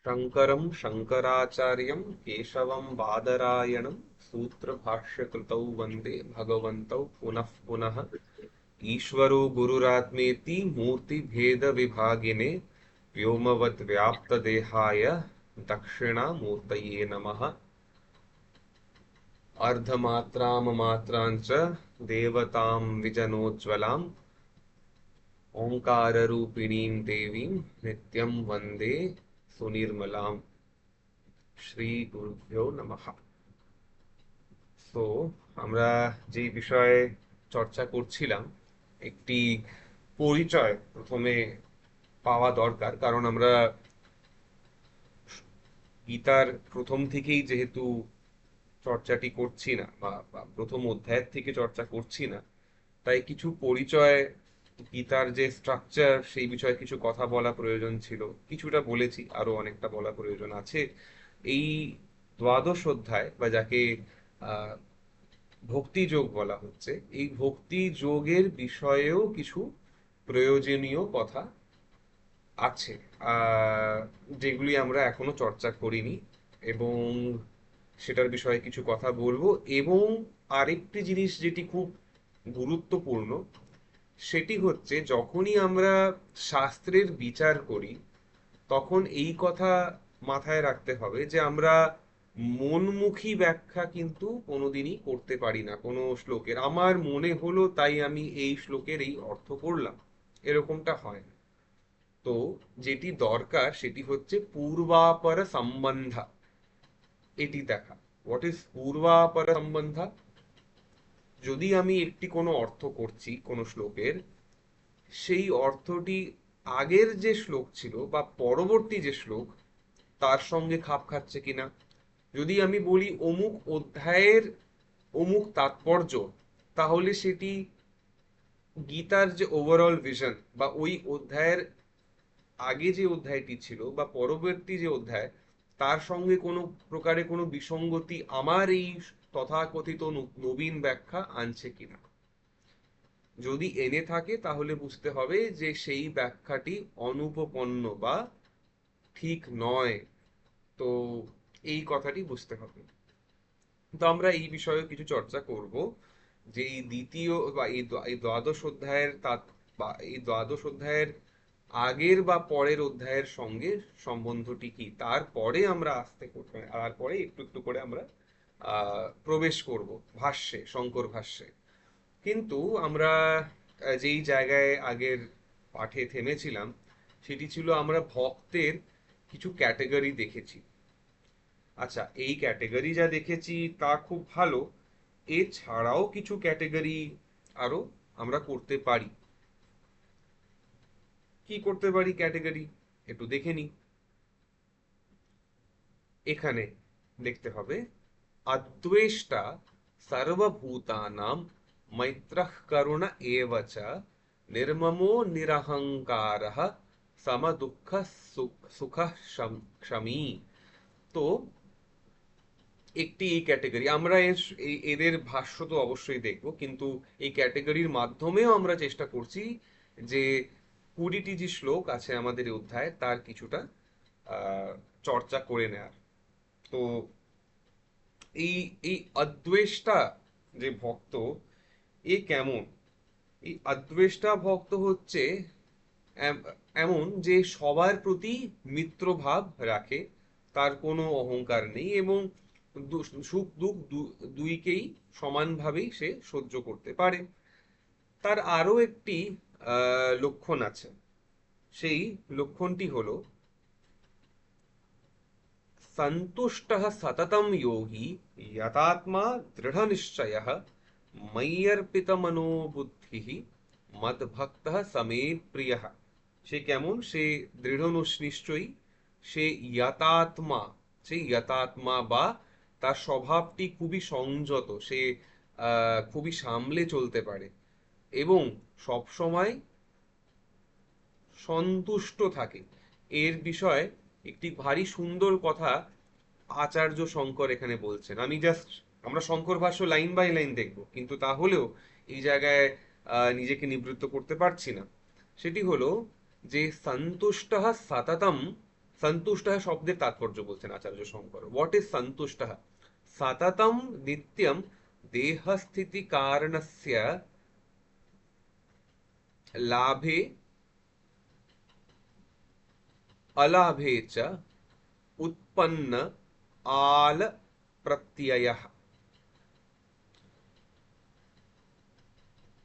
शङ्करं शङ्कराचार्यं केशवं बादरायणं सूत्रभाष्यकृतौ वन्दे भगवन्तौ पुनः पुनः ईश्वरो गुरुरात्मेति मूर्तिभेदविभागिने व्योमवद्व्याप्तदेहाय दक्षिणामूर्तये नमः। अर्धमात्राममात्राञ्च देवतां विजनोज्ज्वलां ओङ्काररूपिणीं देवीं नित्यं वन्दे सुनिर्मलाम्। শ্রী গুরুভ্যো নমঃ। তো আমরা যে বিষয়ে চর্চা করছিলাম, একটি পরিচয় প্রথমে পাওয়া দরকার, কারণ আমরা গীতার প্রথম থেকেই যেহেতু চর্চাটি করছি না বা প্রথম অধ্যায়ের থেকে চর্চা করছি না, তাই কিছু পরিচয়, গীতার যে স্ট্রাকচার সেই বিষয়ে কিছু কথা বলা প্রয়োজন ছিল। কিছুটা বলেছি, আরো অনেকটা বলা প্রয়োজন আছে। এই দ্বাদশ অধ্যায় বা যাকে আহ ভক্তি যোগ বলা হচ্ছে, এই ভক্তি যোগের বিষয়েও কিছু প্রয়োজনীয় কথা আছে, আহ যেগুলি আমরা এখনো চর্চা করিনি, এবং সেটার বিষয়ে কিছু কথা বলবো। এবং আরেকটি জিনিস যেটি খুব গুরুত্বপূর্ণ, সেটি হচ্ছে যখনই আমরা শাস্ত্রের বিচার করি, তখন এই কথা মাথায় রাখতে হবে যে আমরা মনমুখী ব্যাখ্যা কিন্তু কোনোদিনই করতে পারি না কোনো শ্লোকের। আমার মনে হলো তাই আমি এই শ্লোকের এই অর্থ করলাম, এরকমটা হয় না। তো যেটি দরকার সেটি হচ্ছে পূর্বাপর সম্বন্ধা, এটি দেখা। হোয়াট ইজ পূর্বাপর সম্বন্ধা? যদি আমি একটি কোনো অর্থ করছি কোনো শ্লোকের, সেই অর্থটি আগের যে শ্লোক ছিল বা পরবর্তী যে শ্লোক তার সঙ্গে খাপ খাচ্ছে কিনা। যদি আমি বলি অমুক অধ্যায়ের অমুক তাৎপর্য, তাহলে সেটি গীতার যে ওভারঅল ভিশন বা ওই অধ্যায়ের আগে যে অধ্যায়টি ছিল বা পরবর্তী যে অধ্যায়, তার সঙ্গে কোনো প্রকারে কোনো বিসঙ্গতি আমার এই তথাকথিত নবীন ব্যাখ্যা আনছে কিনা। যদি এনে থাকে তাহলে বুঝতে হবে যে সেই ব্যাখ্যাটি অনুপপন্ন বা ঠিক নয়। তো এই কথাটি বুঝতে হবে। তো আমরা এই বিষয়ে কিছু চর্চা করব, যে এই দ্বিতীয় বা এই দ্বাদশ অধ্যায়ের বা এই দ্বাদশ অধ্যায়ের আগের বা পরের অধ্যায়ের সঙ্গে সম্বন্ধটি কি। তারপরে আমরা আস্তে করতে, তারপরে একটু একটু করে আমরা প্রবেশ করব ভাষ্যে, শঙ্কর ভাষ্যে। কিন্তু আমরা যেই জায়গায় আগের পাঠে থেমেছিলাম, সেটি ছিল আমরা ভক্তের কিছু ক্যাটাগরি দেখেছি। আচ্ছা, এই ক্যাটাগরি যা দেখেছি তা খুব ভালো, এছাড়াও কিছু ক্যাটাগরি আরো আমরা করতে পারি। কি করতে পারি ক্যাটাগরি, একটু দেখে নি। এখানে দেখতে হবে অদ্বেষ্টা সর্বভূতানাম মৈত্রঃ করুণ এব চ নির্মমো নিরহংকারঃ সমদুঃখ সুখ শমী। তো একটি এই ক্যাটাগরি আমরা এদের ভাষ্য তো অবশ্যই দেখব, কিন্তু এই ক্যাটাগরির মাধ্যমেও আমরা চেষ্টা করছি যে 20টি যে শ্লোক আছে আমাদের এই অধ্যায় তার কিছুটা চর্চা করে নেয়ার। তো এই এই অদ্বেষ্টা যে ভক্ত, এ কেমন? এই অদ্বেষ্টা ভক্ত হচ্ছে এমন যে সবার প্রতি মিত্রভাব রাখে, তার কোনো অহংকার নেই, এবং সুখ দুঃখ দুইকেই সমানভাবেই সে সহ্য করতে পারে। তার আরো একটি লক্ষণ আছে, সেই লক্ষণটি হলো সন্তুষ্টः সততম যোগী যতাত্মা দৃঢ়নিশ্চয়ः ময়্যর্পিতমনো বুদ্ধিঃ মদ্ভক্তः সমে প্রিয়ঃ। সে কেমন? সে দৃঢ় নিশ্চয়ই, সে যতাত্মা, সেই যতাত্মা বা তার স্বভাবটি খুবই সংযত, সে খুবই সামলে চলতে পারে এবং সব সময় সন্তুষ্ট থাকে। এর বিষয়ে একটি ভারী সুন্দর কথা আচার্য শঙ্কর এখানে বলছেন। আমরা শঙ্কর ভাষ্য লাইন বাই লাইন দেখব, কিন্তু তাহলেও এই জায়গায় নিজেকে নিবৃত্ত করতে পারছি না। সেটি হলো যে সন্তুষ্ট সততম সন্তুষ্টः শব্দের তাৎপর্য বলছেন আচার্য শঙ্কর। হোয়াট ইজ সন্তুষ্টः? সততম নিত্যম দেহস্থিতি কারণস্য লাভে अलाभे च उत्पन्न आल प्रत्ययः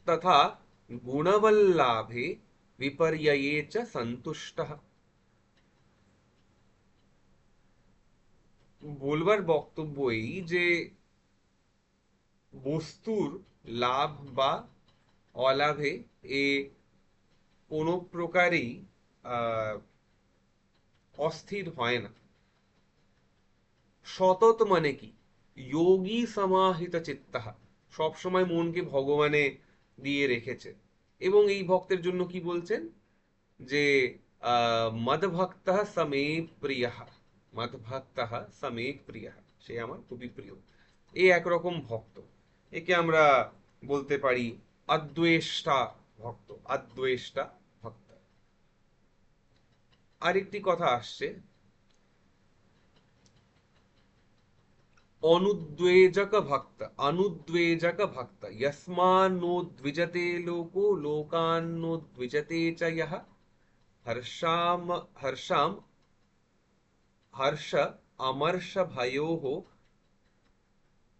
तथा गुणवल्लाभे विपर्यये च सन्तुष्टः। বলবার বক্তব্য এই যে বস্তুর লাভ বা অলাভে এ কোনো প্রকারেই আহ, অস্থির হয় না। সতত মানে কি? যোগী সমাহিত চিত্তাহা, সবসময় মনকে ভগবানে দিয়ে রেখেছে। এবং এই ভক্তের জন্য কি বলছেন? যে মদভক্ত সমে প্রিয়, মদভক্ত সমে প্রিয়, সে আমার খুবই প্রিয়। এই একরকম ভক্ত, একে আমরা বলতে পারি অদ্বেষ্টা ভক্ত, অদ্বেষ্টা ভক্ত। আরেকটি কথা আসছে, অনুদ্বেজক ভক্ত, অনুদ্বেজক ভক্ত यस्मान्नो द्विजते लोको लोकान्नो द्विजते च यः हर्षाम हर्षाम हर्ष अमर्ष भयोः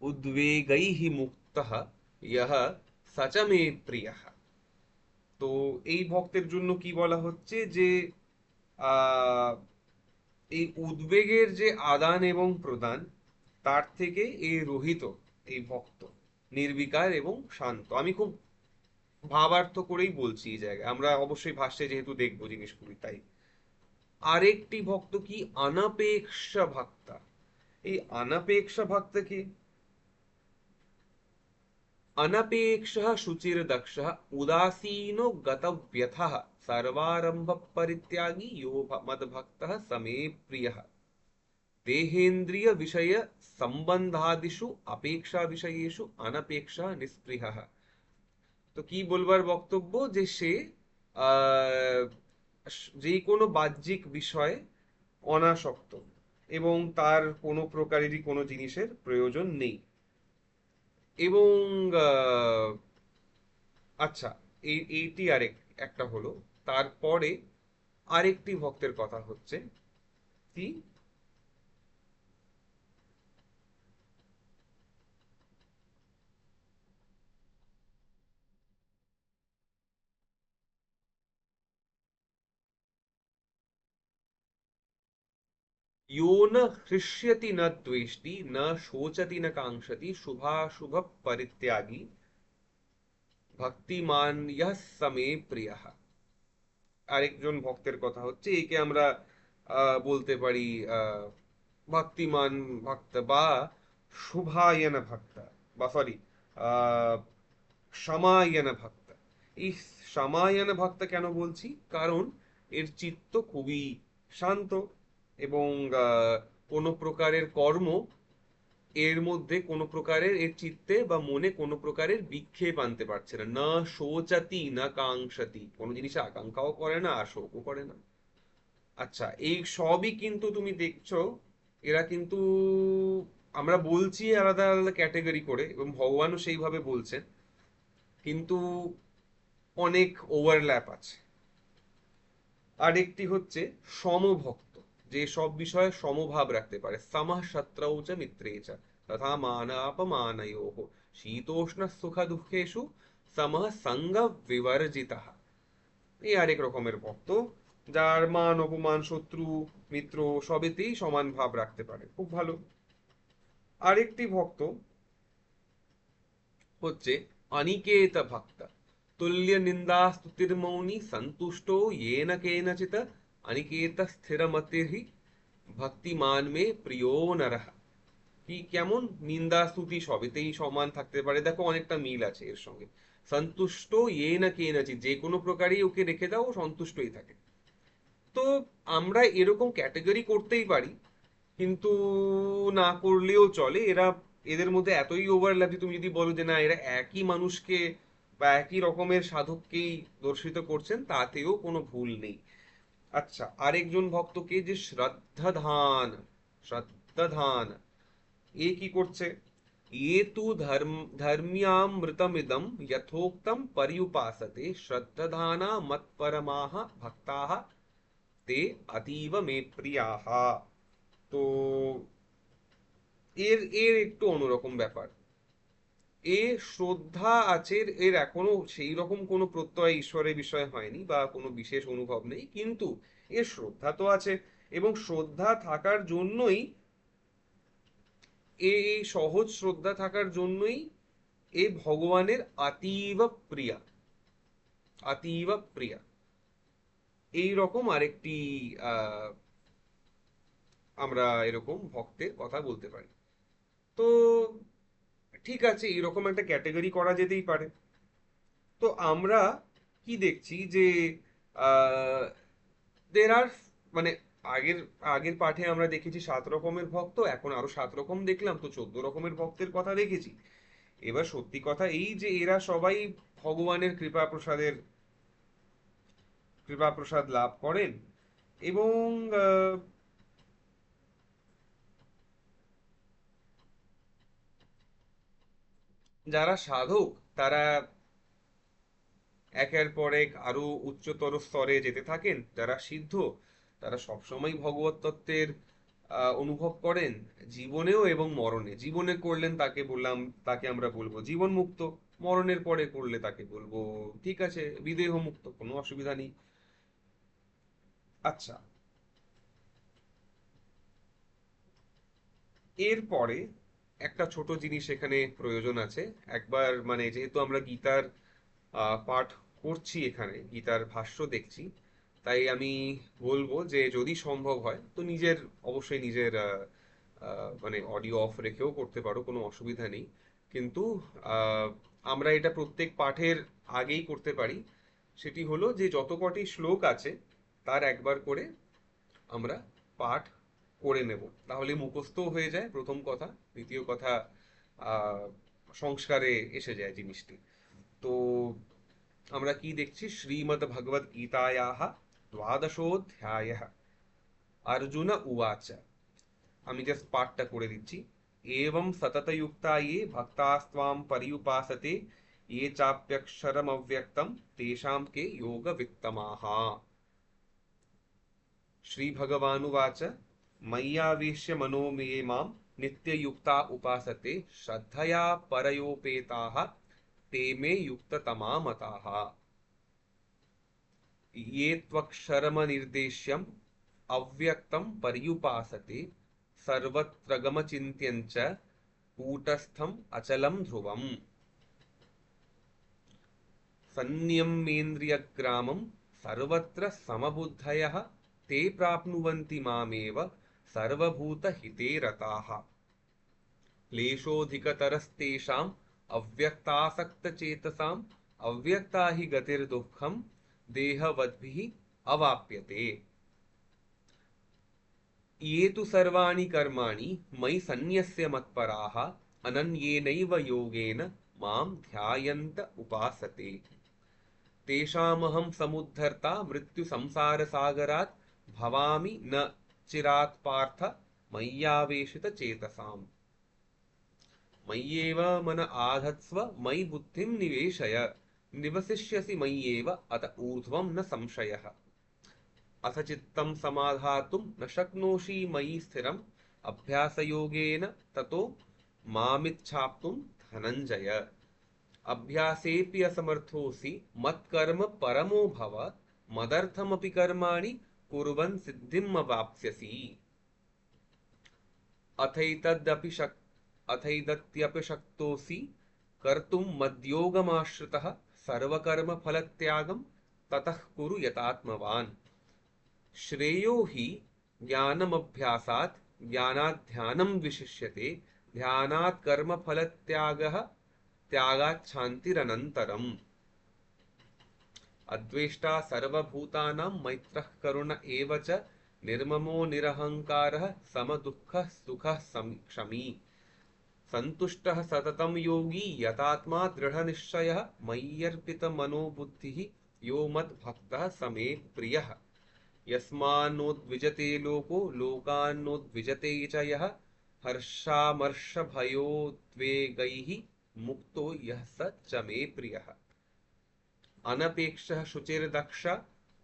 उद्वेगैः मुक्तः यः स च मे प्रियः। তো এই ভক্তের জন্য কি বলা হচ্ছে যে আহ এই উদ্বেগের যে আদান এবং প্রদান, তার থেকে এই রহিত এই ভক্ত, নির্বিকার এবং শান্ত। আমি খুব ভাবার্থ করেই বলছি এই জায়গায়, আমরা অবশ্যই ভাষ্যে যেহেতু দেখবো জিনিসগুলি, তাই। আরেকটি ভক্ত কি? অনপেক্ষ ভক্তা। এই অনপেক্ষ ভক্ত কি? अनपेक्षः शुचिर्दक्षः उदासीनो गतव्यथः सर्वारंभ परित्यागी यो मद्भक्तः समे प्रियः देहेन्द्रिय विषय संबंधादिषु अपेक्षा विषयेषु अनपेक्षा निस्पृहः। তো কি বলবার বক্তব্য যে সে আহ যে কোনো বাহ্যিক বিষয়ে অনাসক্ত এবং তার কোনো প্রকারেরই কোনো জিনিসের প্রয়োজন নেই। এবং আচ্ছা, এইটি আরেক একটা হলো। তারপরে আরেকটি ভক্তের কথা হচ্ছে কি? यो न हृष्यति न द्वेष्टि न शोचति न कांक्षति शुभाशुभ परित्यागी ভক্তিমান ইহ সমে প্রিয়ঃ। আরেকজন ভক্তের কথা হচ্ছে, একে আমরা বলতে পারি ভক্তিমান ভক্ত বা শুভায়ন ভক্ত, বা সরি সমায়ন ভক্ত। এই সমায়ন ভক্ত কেন বলছি? কারণ এর চিত্ত খুবই শান্ত এবং কোনো প্রকারের কর্ম এর মধ্যে কোনো প্রকারের এর চিত্তে বা মনে কোনো প্রকারের বিক্ষেপ আনতে পারছে না। না শোচাতি না কাঙ্ক্ষতি, কোনো জিনিসে আকাঙ্ক্ষাও করে না আর শোকও করে না। আচ্ছা, এই সবই কিন্তু তুমি দেখছো, এরা কিন্তু আমরা বলছি আলাদা আলাদা ক্যাটেগরি করে এবং ভগবানও সেইভাবে বলছেন, কিন্তু অনেক ওভারল্যাপ আছে। আরেকটি হচ্ছে সমভক্ত, যে সব বিষয়ে সমভাব রাখতে পারে। সমঃ শত্রৌ চ মিত্রে চ তথা মানাপমানয়োঃ শীতোষ্ণ সুখ দুঃখেষু সমঃ সঙ্গ বিবর্জিতঃ। এই আরেক রকমের ভক্ত, যার মান অপমান শত্রু মিত্র সবেতেই সমান ভাব রাখতে পারে, খুব ভালো। আরেকটি ভক্ত হচ্ছে অনিকেত ভক্ত, তুল্য নিন্দা স্তুতির্মৌনি সন্তুষ্ট येन केनचित अनिकेत স্থিরমতির্হি ভক্তিমান মে প্রিয় নরঃ। কি কেমন? নিন্দা স্তুতি সবেতেই সমান থাকতে পারে, দেখো অনেকটা মিল আছে এর সঙ্গে। সন্তুষ্ট येन केनचित, যে কোনো প্রকারই ওকে রেখে দাও ও সন্তুষ্টই থাকে। তো আমরা এরকম ক্যাটাগরি করতেই পারি, কিন্তু না করলেও চলে। এরা, এদের মধ্যে এতই ওভারল্যাপ যে তুমি যদি বলো যে না এরা একই মানুষকে বা একই রকমের সাধককেই দর্শিত করছেন, তাতেও কোনো ভুল নেই। আচ্ছা, আরেকজন ভক্তকে যে শ্রদ্ধাধান, শ্রদ্ধাধান, এ কি করছে? ये तु धर्म्यामृतमिदं यथोक्तं पर्युपासते श्रद्धाना मत्परमाः भक्ताः ते अतीव मे प्रियाः। তো এর এর একটু অন্যরকম ব্যাপার। এ শ্রদ্ধা আছে, এর এখনো সেই রকম কোনো প্রত্যয় ঈশ্বরের বিষয়ে হয়নি বা কোনো বিশেষ অনুভব নেই, কিন্তু এর শ্রদ্ধা তো আছে। এবং শ্রদ্ধা থাকার জন্যই, এই সহজ শ্রদ্ধা থাকার জন্যই এ ভগবানের অতীব প্রিয়া, অতীব প্রিয়া। এই রকম আরেকটি আহ আমরা এরকম ভক্তের কথা বলতে পারি। তো ঠিক আছে, এরকম একটা ক্যাটাগরি করা যেতেই পারে। তো আমরা কি দেখছি যে দের আর, মানে আগের আগের পাঠে আমরা দেখেছি 7 রকমের ভক্ত, এখন আরো 7 রকম দেখলাম, তো 14 রকমের ভক্তের কথা দেখেছি। এবার সত্যি কথা এই যে এরা সবাই ভগবানের কৃপা প্রসাদ লাভ করেন। এবং আহ, যারা সাধক, তারা একের পর এক আরো উচ্চতর স্তরে যেতে থাকেন। যারা সিদ্ধ, তারা সবসময় ভগবত তত্ত্বের অনুভব করেন, জীবনেও এবং মরণে। জীবনে করলেন তাকে বললাম, তাকে আমরা বলবো জীবন মুক্ত। মরণের পরে করলে তাকে বলবো ঠিক আছে, বিদেহ মুক্ত, কোনো অসুবিধা নেই। আচ্ছা, এরপরে একটা ছোট জিনিস এখানে প্রয়োজন আছে। একবার মানে যেহেতু আমরা গীতার পাঠ করছি, এখানে গীতার ভাষ্য দেখছি, তাই আমি বলবো যে যদি সম্ভব হয় তো নিজের, অবশ্যই নিজের মানে অডিও অফ রেখেও করতে পারো, কোনো অসুবিধা নেই। কিন্তু আহ, আমরা এটা প্রত্যেক পাঠের আগেই করতে পারি। সেটি হলো যে যত কটি শ্লোক আছে তার একবার করে আমরা পাঠ করে নেব, তাহলে মুখস্থ হয়ে যায় প্রথম কথা। দ্বিতীয় কথা, আহ সংস্কারে এসে যায় জিনিসটি। তো আমরা কি দেখছি? শ্রীমদ্ ভগবদ গীতায়াহ দ্বাদশোऽধ্যায়ः। অর্জুন উবাচ, আমি জাস্ট পাঠটা করে দিচ্ছি। এবং সততযুক্তা ये भक्तास्त्वां पर्युपासते ये चाप्यक्षरमव्यक्तं तेषां के योगवित्तमाः। श्रीभगवानुवाच, मय्यावेश्य मनो मे मां नित्ययुक्ता उपासते श्रद्धया परयोपेताः ते मे युक्ततमा मताः। ये त्वक्षरमनिर्देश्यम् अव्यक्तं पर्युपासते सर्वत्रगमचिन्त्यं च कूटस्थम् अचलं ध्रुवम् संयम्येन्द्रियग्रामं सर्वत्र समबुद्धयः ते प्राप्नुवन्ति मामेव सर्वभूतहिते रताः। क्लेशोऽधिकतरस्तेषाम् अव्यक्तासक्तचेतसाम् अव्यक्ता हि गतिर्दुःखम् देहवद्भिः अवाप्यते। ये तु सर्वाणि कर्माणि मयि सन्न्यस्य मत्पराः अनन्येनैव योगेन मां ध्यायन्त उपासते तेषामहं समुद्धर्ता मृत्युसंसारसागरात् भवामि न चिरात् पार्थ मय्यावेशितचेतसाम्। मय्येव मन आधत्स्व मयि बुद्धिं निवेशय निवसिष्यसि मय्येव अत ऊर्ध्वं न संशयः। अथ चित्तं समाधातुं न शक्नोषि मयि स्थिरम् अभ्यासयोगेन ततो मामिच्छाप्तुं धनञ्जय। अभ्यासेऽपि असमर्थोऽसि मत्कर्म परमो भव मदर्थमपि कर्माणि कुर्वन् सिद्धिमवाप्स्यसि। अथैतदपि शक् अथैदत्यपि शक्तोऽसि कर्तुं मद्योगमाश्रितः सर्वकर्मफलत्यागं ततः कुरु यतात्मवान्। श्रेयो हि ज्ञानमभ्यासात् ज्ञानात् ध्यानं विशिष्यते ध्यानात् कर्मफलत्यागः त्यागात् शान्तिरनन्तरम्। अद्वेष्टा सर्वभूतानां मैत्रः करुण एव च निर्ममो निरहङ्कारः समदुःखः सुखः क्षमी सन्तुष्टः सततं योगी यतात्मा दृढनिश्चयः मय्यर्पितमनो बुद्धिः यो मद्भक्तः स मे प्रियः। यस्मान्नोद्विजते लोको लोकान्नोद्विजते च यः हर्षामर्षभयोद्वेगैः मुक्तो यः स च मे प्रियः। अनपेक्षः शुचिर्दक्ष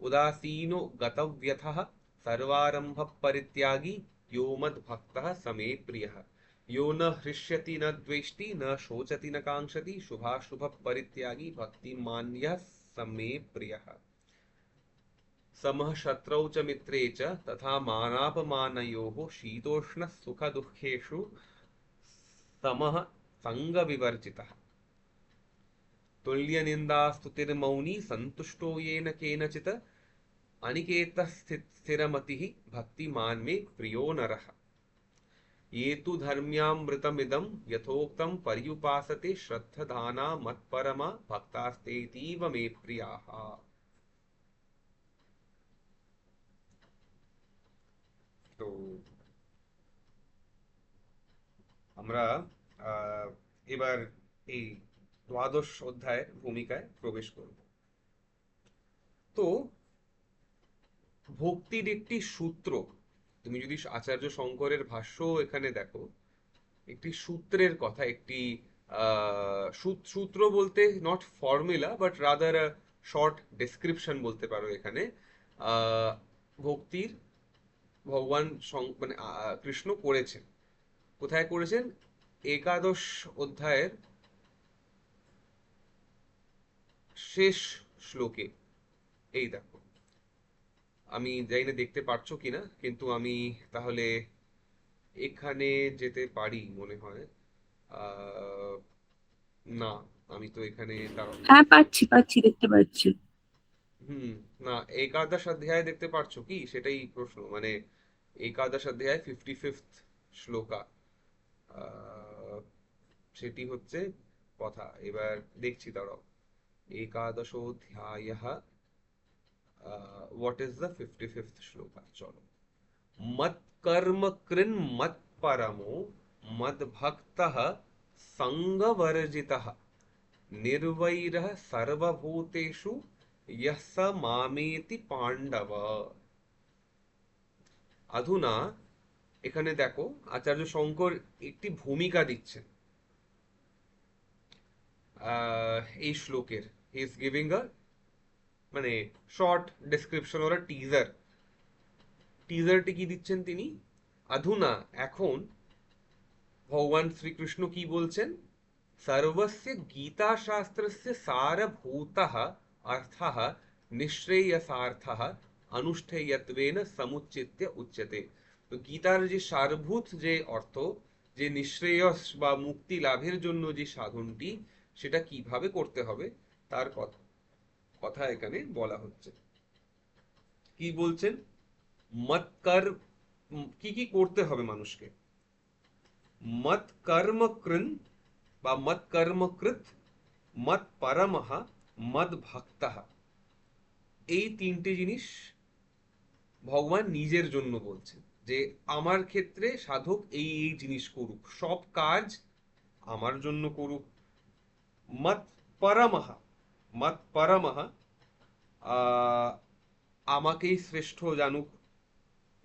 उदासीनो गतव्यथः सर्वारंभ परित्यागी यो मद्भक्तः स मे प्रियः। यो न हृष्यति न द्वेष्टि न शोचति न कांक्षति शुभाशुभ परित्यागी भक्तिमान्यः स मे प्रियः। समः शत्रौ च मित्रे च तथा मानापमानयोः शीतोष्ण सुख दुःखेषु समः संगविवर्जितः। तुल्यनिन्दास्तुतिर्मौनी सन्तुष्टो येन केनचित् अनिकेतः स्थिरमतिः भक्तिमान् मे प्रियो नरः। ये तु धर्म्यामृतमिदं यथोक्तं पर्युपासते श्रद्धधाना मत्परमा भक्तास्तेतीव मे प्रियाः। তো আমরা এবার এই দ্বাদশ অধ্যায়ের ভূমিকায় প্রবেশ করব। তো ভক্তির একটি সূত্র, তুমি যদি আচার্য শঙ্করের ভাষ্য এখানে দেখো, একটি সূত্রের কথা, একটি সূত্র বলতে not formula but rather short description বলতে পারো এখানে। ভক্তির ভগবান মানে কৃষ্ণ করেছেন, কোথায় করেছেন? একাদশ অধ্যায়ের শেষ শ্লোকে। এই দেখো, আমি জানি না দেখতে পারছো কিনা, কিন্তু আমি তাহলে এখানে যেতে পারি মনে হয়। না, আমি তো এখানে দাঁড়াও। হ্যাঁ, পাচ্ছি পাচ্ছি, দেখতে পাচ্ছি। হুম। না, একাদশ অধ্যায় দেখতে পারছো কি, সেটাই প্রশ্ন। মানে একাদশ অধ্যায় 55th শ্লোকা, সেটি হচ্ছে কথা। এবার দেখছি, দাঁড়াও। একাদশোऽধ্যায়ः, what is the 55th শ্লোকা? চলো। मत्कर्म कृन् मत्परमो मद्भक्तः संगवर्जितः निर्वैरः सर्वभूतेषु यः स मामेति पांडव। अधुना এখানে দেখো আচার্য শঙ্কর একটি ভূমিকা দিচ্ছেন এই শ্লোকের। হি ইজ গিভিং আ মানে শর্ট ডেসক্রিপশন ওর টিজার। টিজারটি কি দিচ্ছেন তিনি? अधुना এখন ভগবান শ্রীকৃষ্ণ কি বলছেন? सर्वस्य गीताशास्त्रस्य सारभूतः अर्थः निःश्रेयसार्थः अनुष्ठेयत्वेन समुच्चित्य उच्यते। তো গীতার যে সারভূত যে অর্থ, যে নিঃশ্রেয়স বা মুক্তি লাভের জন্য যে সাধনটি, সেটা কিভাবে করতে হবে তার কথা এখানে বলা হচ্ছে। কি বলছেন? মৎকর, কি কি করতে হবে মানুষকে? মত কর্ম কৃন বা মত কর্মকৃত, মত পরমহ, মদ ভক্তः, এই তিনটে জিনিস ভগবান নিজের জন্য বলছেন যে আমার ক্ষেত্রে সাধক এই এই জিনিস করুক, সব কাজ আমার জন্য করুক। মত পরমহ, মত পরমহ, আমাকেই শ্রেষ্ঠ জানুক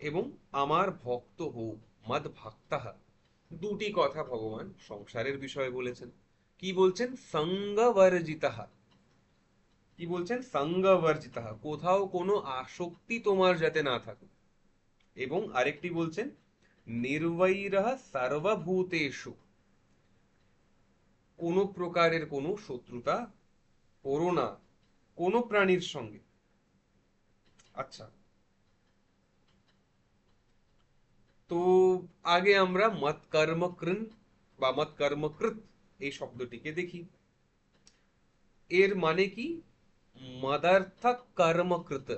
এবং আমার ভক্ত হোক, মদ ভক্তः। দুটি কথা ভগবান সংসারের বিষয়ে বলেছেন। কি বলছেন? সঙ্গবর্জিতः। কি বলছেন? সঙ্গবর্জিতः, কোথাও কোনো আসক্তি তোমার যাতে না থাকে। এবং আরেকটি বলছেন নির্বৈরः সর্বভূতেষু, কোনো প্রকারের কোনো শত্রুতা করো না কোনো প্রাণীর সঙ্গে। আচ্ছা, তো আগে আমরা মত কর্মকৃন বা মত কর্মকৃত এই শব্দটিকে দেখি। এর মানে কি? মদার্থক কর্মকৃত,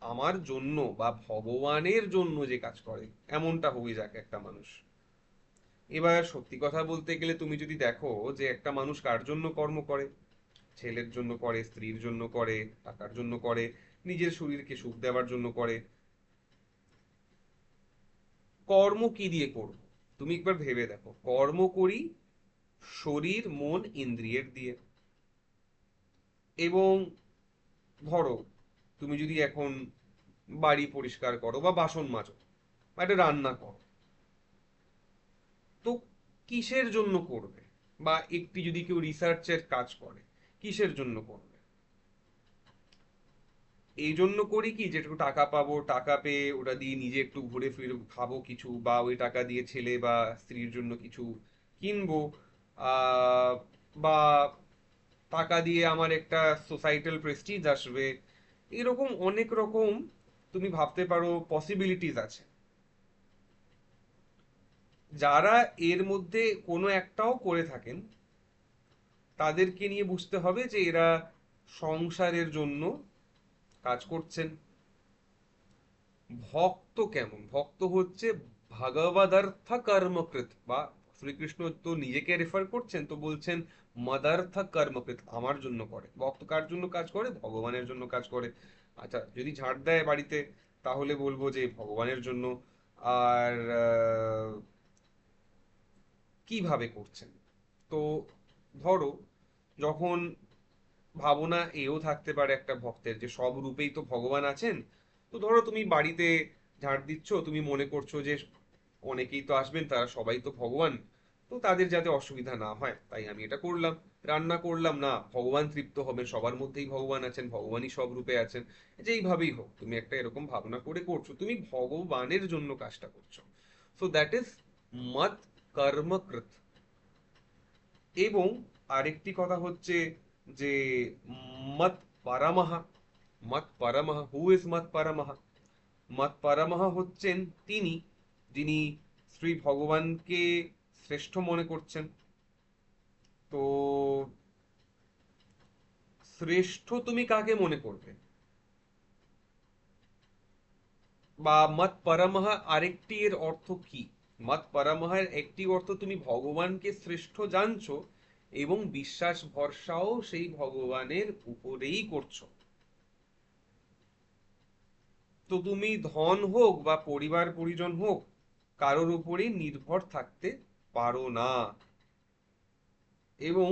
আমার জন্য বা ভগবানের জন্য যে কাজ করে, এমনটা হয়ে যাক একটা মানুষ। এবার সত্যি কথা বলতে গেলে তুমি যদি দেখো যে একটা মানুষ কার জন্য কর্ম করে, ছেলের জন্য করে, স্ত্রীর জন্য করে, টাকার জন্য করে, নিজের শরীরকে সুখ দেওয়ার জন্য করে, কর্ম কি দিয়ে করব? তুমি একবার ভেবে দেখো, কর্ম করি শরীর মন ইন্দ্রিয়ের দিয়ে। এবং ধরো তুমি যদি এখন বাড়ি পরিষ্কার করো বা বাসন মাজো বা একটা রান্না করো, তো কিসের জন্য করবে? বা একটি যদি কেউ রিসার্চের কাজ করে, কিসের জন্য করবে? এই জন্য করি কি, যেটুকু টাকা পাবো, টাকা পেয়ে ওটা দিয়ে নিজে একটু ঘুরে ফিরে খাবো কিছু, বা ওই টাকা দিয়ে ছেলে বা স্ত্রীর জন্য কিছু কিনবো, আহ, বা টাকা দিয়ে আমার একটা সোসাইটাল প্রেস্টিজ আসবে। এরকম অনেক রকম তুমি ভাবতে পারো পসিবিলিটিস আছে। যারা এর মধ্যে কোনো একটাও করে থাকেন, তাদেরকে নিয়ে বুঝতে হবে যে এরা সংসারের জন্য কাজ করছেন। ভক্ত কেমন? ভক্ত হচ্ছে ভগবদর্থ কর্মকৃত, বা শ্রীকৃষ্ণ তো নিজেকে রেফার করছেন, তো বলছেন মদার্থ কর্মকৃত, আমার জন্য করে। ভক্ত কার জন্য কাজ করে? ভগবানের জন্য কাজ করে। আচ্ছা, যদি ঝাড় দেয় বাড়িতে, তাহলে বলবো যে ভগবানের জন্য। আর কিভাবে করছেন? তো ধরো, যখন ভাবনা এও থাকতে পারে একটা ভক্তের, যে সব রূপেই তো ভগবান আছেন। তো ধরো তুমি বাড়িতে ঝাড় দিচ্ছ, তুমি মনে করছো যে অনেকেই তো আসবেন, তারা সবাই তো ভগবান, তো তাদের যাতে অসুবিধা না হয় তাই আমি এটা করলাম। রান্না করলাম, না ভগবান তৃপ্ত হবেন, সবার মধ্যেই ভগবান আছেন, ভগবানই সব রূপে আছেন। যেইভাবেই হোক, তুমি একটা এরকম ভাবনা করে করছো, তুমি ভগবানের জন্য কাজটা করছো। সো দ্যাট ইজ মত কর্মকৃত। এবং আরেকটি কথা হচ্ছে যে মত পারামাহা। মত পারামাহা, হু ইজ মত পারামাহা? মত পারামাহা হচ্ছেন তিনি যিনি শ্রী ভগবানকে শ্রেষ্ঠ মনে করছেন। তো শ্রেষ্ঠ তুমি কাকে মনে করবে? বা মত পারামাহা আরেকটি এর অর্থ কি? মত পারামাহার একটি অর্থ, তুমি ভগবানকে শ্রেষ্ঠ জানছো এবং বিশ্বাস ভরসাও সেই ভগবানের উপরেই করছো। তো তুমি ধন হোক বা পরিবার পরিজন হোক, কারোর উপরেই নির্ভর থাকতে পারো না। এবং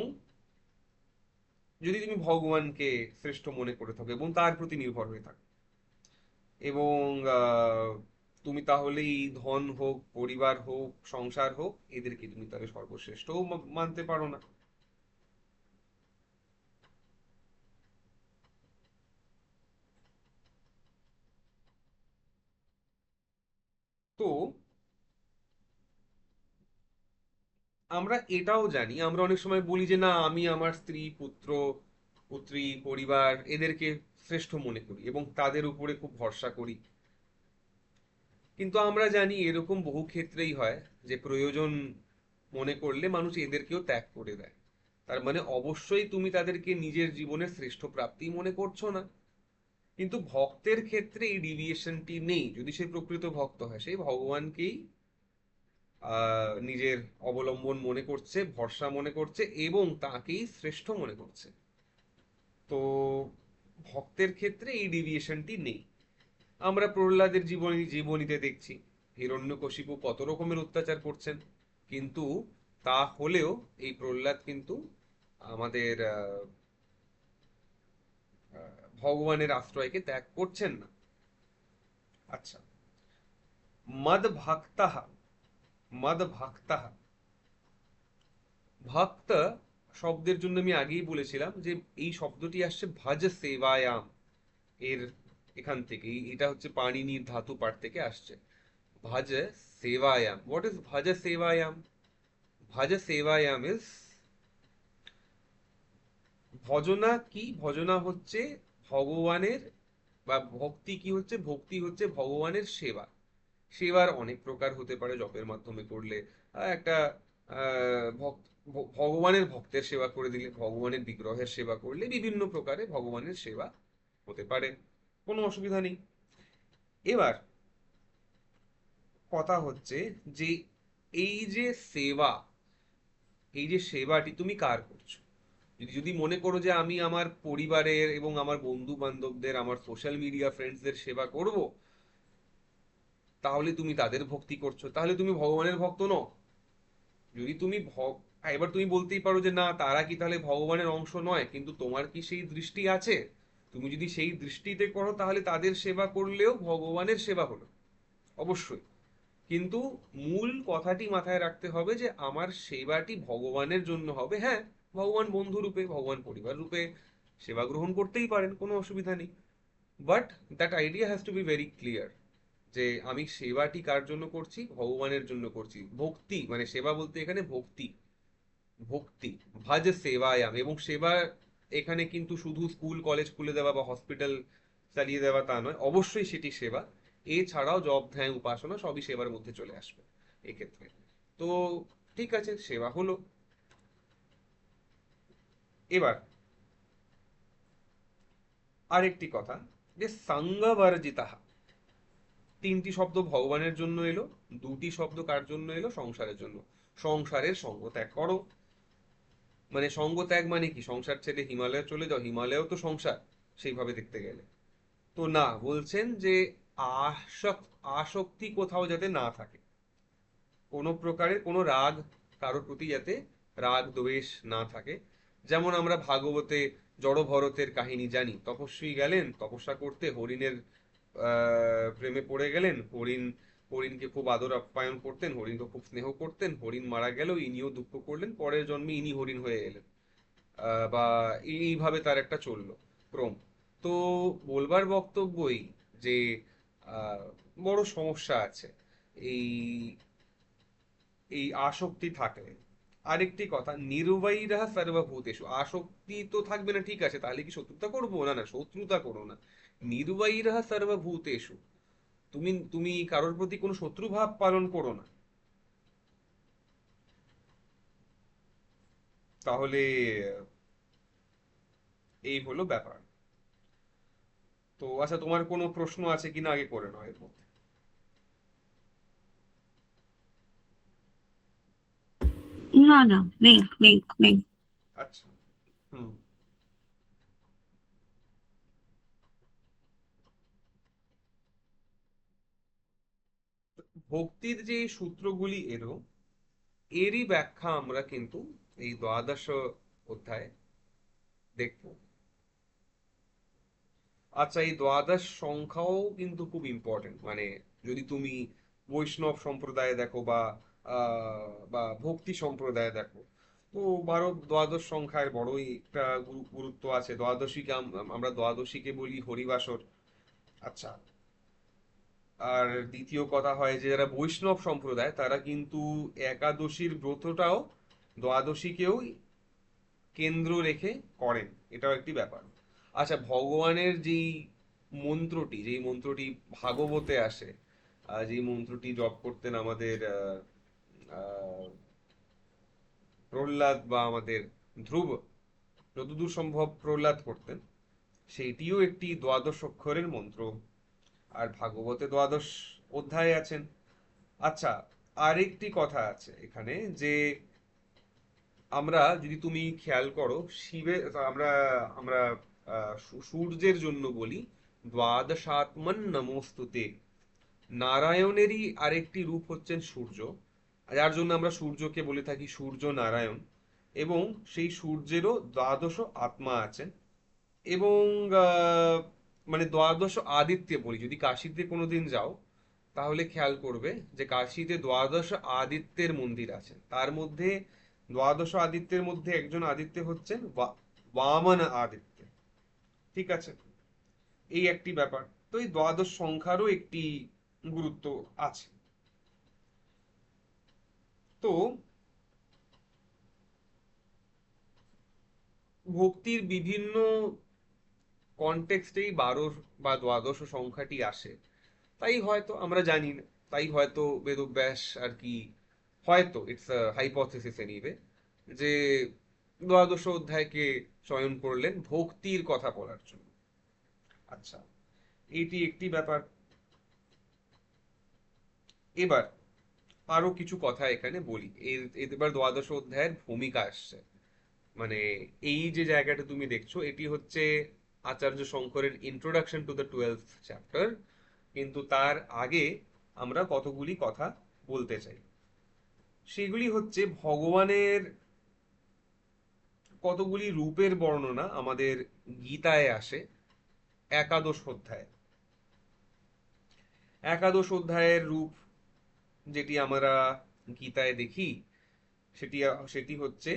যদি তুমি ভগবানকে শ্রেষ্ঠ মনে করে থাকো এবং তার প্রতি নির্ভর হয়ে থাকো, এবং তুমি তাহলে এই ধন হোক, পরিবার হোক, সংসার হোক, এদেরকে তুমি তাহলে সর্বশ্রেষ্ঠও মানতে পারো না। তো আমরা এটাও জানি, আমরা অনেক সময় বলি যে না, আমি আমার স্ত্রী, পুত্র, পুত্রী, পরিবার এদেরকে শ্রেষ্ঠ মনে করি এবং তাদের উপরে খুব ভরসা করি। কিন্তু আমরা জানি এরকম বহু ক্ষেত্রেই হয় যে প্রয়োজন মনে করলে মানুষ এদেরকেও ত্যাগ করে দেয়। তার মানে অবশ্যই তুমি তাদেরকে নিজের জীবনের শ্রেষ্ঠ প্রাপ্তি মনে করছো না। কিন্তু ভক্তের ক্ষেত্রে এই ডিভিয়েশনটি নেই। যদি সে প্রকৃত ভক্ত হয়, সেই ভগবানকেই নিজের অবলম্বন মনে করছে, ভরসা মনে করছে এবং তাকেই শ্রেষ্ঠ মনে করছে। তো ভক্তের ক্ষেত্রে এই ডিভিয়েশনটি নেই। আমরা প্রহ্লাদের জীবনীতে দেখছি হিরণ্যকশিপু কত রকমের অত্যাচার করছেন, কিন্তু তা হলেও এই প্রহ্লাদ কিন্তু আমাদের ভগবানের আশ্রয়কে ত্যাগ করছেন না। আচ্ছা, মদ ভক্তাহ, মদ ভক্তাহ, ভক্ত শব্দের জন্য আমি আগেই বলেছিলাম যে এই শব্দটি আসছে ভজ সেবায়াম এর, এখান থেকে এটা হচ্ছে পাণিনির ধাতু পাঠ থেকে আসছে। ভজ সেবায়াম, হোয়াট ইজ ভজ সেবায়াম? ভজ সেবায়াম ইজ, ভজনা কি? ভজনা হচ্ছে ভগবানের, বা ভক্তি কি হচ্ছে? ভক্তি হচ্ছে ভগবানের সেবা। সেবার অনেক প্রকার হতে পারে, জপের মাধ্যমে করলে, একটা ভগবানের ভক্তের সেবা করে দিলে, ভগবানের বিগ্রহের সেবা করলে, বিভিন্ন প্রকারে ভগবানের সেবা হতে পারে, কোনো অসুবিধা নেই। এবার কথা হচ্ছে যে এই যে সেবা, এই যে সেবাটি তুমি কার করছো? যদি যদি মনে করো যে আমি আমার পরিবারের এবং আমার বন্ধু বান্ধবদের, আমার সোশ্যাল মিডিয়া ফ্রেন্ডসদের সেবা করব, তাহলে তুমি তাদের ভক্তি করছো, তাহলে তুমি ভগবানের ভক্ত নও। যদি তুমি এবার তুমি বলতেই পারো যে না, তারা কি তাহলে ভগবানের অংশ নয়? কিন্তু তোমার কি সেই দৃষ্টি আছে? তুমি যদি সেই দৃষ্টিতে করো তাহলে তাদের সেবা করলেও ভগবানের সেবা হলো, অবশ্যই। কিন্তু মূল কথাটি মাথায় রাখতে হবে যে আমার সেবাটি ভগবানের জন্য হবে। হ্যাঁ, ভগবান বন্ধু রূপে, ভগবান পরিবার রূপে সেবা গ্রহণ করতেই পারেন, কোনো অসুবিধা নেই। But that idea has to be very clear যে আমি সেবাটি কার জন্য করছি, ভগবানের জন্য করছি। ভক্তি মানে সেবা বলতে এখানে ভক্তি, ভক্তি ভাজ সেবায়াম। এবং সেবা এখানে কিন্তু শুধু স্কুল কলেজ খুলে দেওয়া বা হসপিটাল চালিয়ে দেওয়া তা নয়, অবশ্যই সেটি সেবা। এছাড়াও জপ ধ্যান উপাসনা সবই সেবার মধ্যে চলে আসবে এক্ষেত্রে। তো ঠিক আছে, সেবা হলো। এবার আরেকটি কথা, যে সঙ্গবর্জিতাহা, তিনটি শব্দ ভগবানের জন্য এলো, দুটি শব্দ কার জন্য এলো, সংসারের জন্য। সংসারের সঙ্গ ত্যাগ করো। মানে সঙ্গ ত্যাগ মানে কি, সংসার ছেড়ে হিমালয়ে চলে যাও? হিমালয়ও তো সংসার সেইভাবে দেখতে গেলে। তো না, বলছেন যে আসক্তি কোথাও যাতে না থাকে, কোনো প্রকারের কোনো রাগ, কারোর প্রতি যাতে রাগ দ্বেষ না থাকে। যেমন আমরা ভাগবতে জড় ভরতের কাহিনী জানি, তপস্বী গেলেন তপস্যা করতে, হরিণের প্রেমে পড়ে গেলেন। হরিণকে খুব আদর আপ্যায়ন করতেন, হরিণকে খুব স্নেহ করতেন, হরিণ মারা গেল, ইনিও দুঃখ করলেন, পরের জন্মে ইনি হরিণ হয়ে এলেন। বা এইভাবে তার একটা চললো ক্রম। তো বলবার বক্তব্যই যে আহ, বড় সমস্যা আছে এই এই আসক্তি থাকলে। আরেকটি কথা, নির্বৈরः সর্বভূতেষু, আসক্তি তো থাকবে না, ঠিক আছে, তাহলে কি শত্রুতা করবো? না না, শত্রুতা করো না। নির্বৈরः সর্বভূতেষু, তুমি তুমি কারোর প্রতি কোনো শত্রু ভাব পালন করো না। তাহলে এই হলো ব্যাপার। তো আচ্ছা, তোমার কোনো প্রশ্ন আছে কিনা আগে করে নাও এর মধ্যে। না না, নেই নেই নেই। আচ্ছা। হুম। ভক্তির যে সূত্রগুলি এলো, এরই ব্যাখ্যা আমরা কিন্তু এই দ্বাদশ অধ্যায়ে দেখবো। আচ্ছা, এই দ্বাদশ সংখ্যাও কিন্তু খুব ইম্পর্টেন্ট। মানে যদি তুমি বৈষ্ণব সম্প্রদায়ে দেখো বা বা ভক্তি সম্প্রদায়ে দেখো, তো দ্বাদশ সংখ্যার বড়ই একটা গুরুত্ব আছে। দ্বাদশীকে আমরা দ্বাদশীকে বলি হরিবাসর। আচ্ছা। আর দ্বিতীয় কথা হয় যে যারা বৈষ্ণব সম্প্রদায় তারা কিন্তু একাদশীর ব্রতটাও দ্বাদশীকেও কেন্দ্র রেখে করেন, এটাও একটি ব্যাপার। আচ্ছা, ভগবানের যেই মন্ত্রটি ভাগবতে আসে, যেই মন্ত্রটি জপ করতেন আমাদের আহ, প্রহ্লাদ বা আমাদের ধ্রুব, যতদূর সম্ভব প্রহ্লাদ করতেন, সেইটিও একটি দ্বাদশ অক্ষরের মন্ত্র। আর ভাগবতে দ্বাদশ অধ্যায় আছেন। আচ্ছা, আরেকটি কথা আছে এখানে, যে আমরা যদি তুমি খেয়াল করো, শিবের আমরা আমরা সূর্যের জন্য বলি দ্বাদশাত্মন নমস্তুতে। নারায়ণেরই আরেকটি রূপ হচ্ছেন সূর্য, যার জন্য আমরা সূর্যকে বলে থাকি সূর্য নারায়ণ। এবং সেই সূর্যেরও দ্বাদশ আত্মা আছেন। এবং আহ, মানে দ্বাদশ আদিত্য বলি, যদি কাশীতে কোনোদিন যাও তাহলে খেয়াল করবে যে কাশীতে দ্বাদশ আদিত্যের মন্দির আছে। তার মধ্যে দ্বাদশ আদিত্যের মধ্যে একজন আদিত্য হচ্ছেন বামন আদিত্য। ঠিক আছে, এই একটি ব্যাপার। তো এই দ্বাদশ সংখ্যারও একটি গুরুত্ব আছে। তো ভক্তির বিভিন্ন কনটেক্সটেই বারো বা দ্বাদশ সংখ্যাটি আসে। তাই হয়তো আমরা জানি না, তাই হয়তো বেদব্যাস আর কি, হয়তো ইটস আ হাইপোথেসিস এনিওয়ে, যে দ্বাদশ অধ্যায়কে চয়ন করলেন ভক্তির কথা বলার জন্য। আচ্ছা, এটি একটি ব্যাপার। এবার আরো কিছু কথা এখানে বলি। এবার দ্বাদশ অধ্যায়ের ভূমিকা আসছে। মানে এই যে জায়গাটা তুমি দেখছো, এটি হচ্ছে আচার্য শঙ্করের introduction to the 12th chapter. কিন্তু তার আগে আমরা কতগুলি কথা বলতে চাই। সেগুলি হচ্ছে ভগবানের কতগুলি রূপের বর্ণনা আমাদের গীতায় আসে। একাদশ অধ্যায়। একাদশ অধ্যায়ের রূপ যেটি আমরা গীতায় দেখি, সেটি সেটি হচ্ছে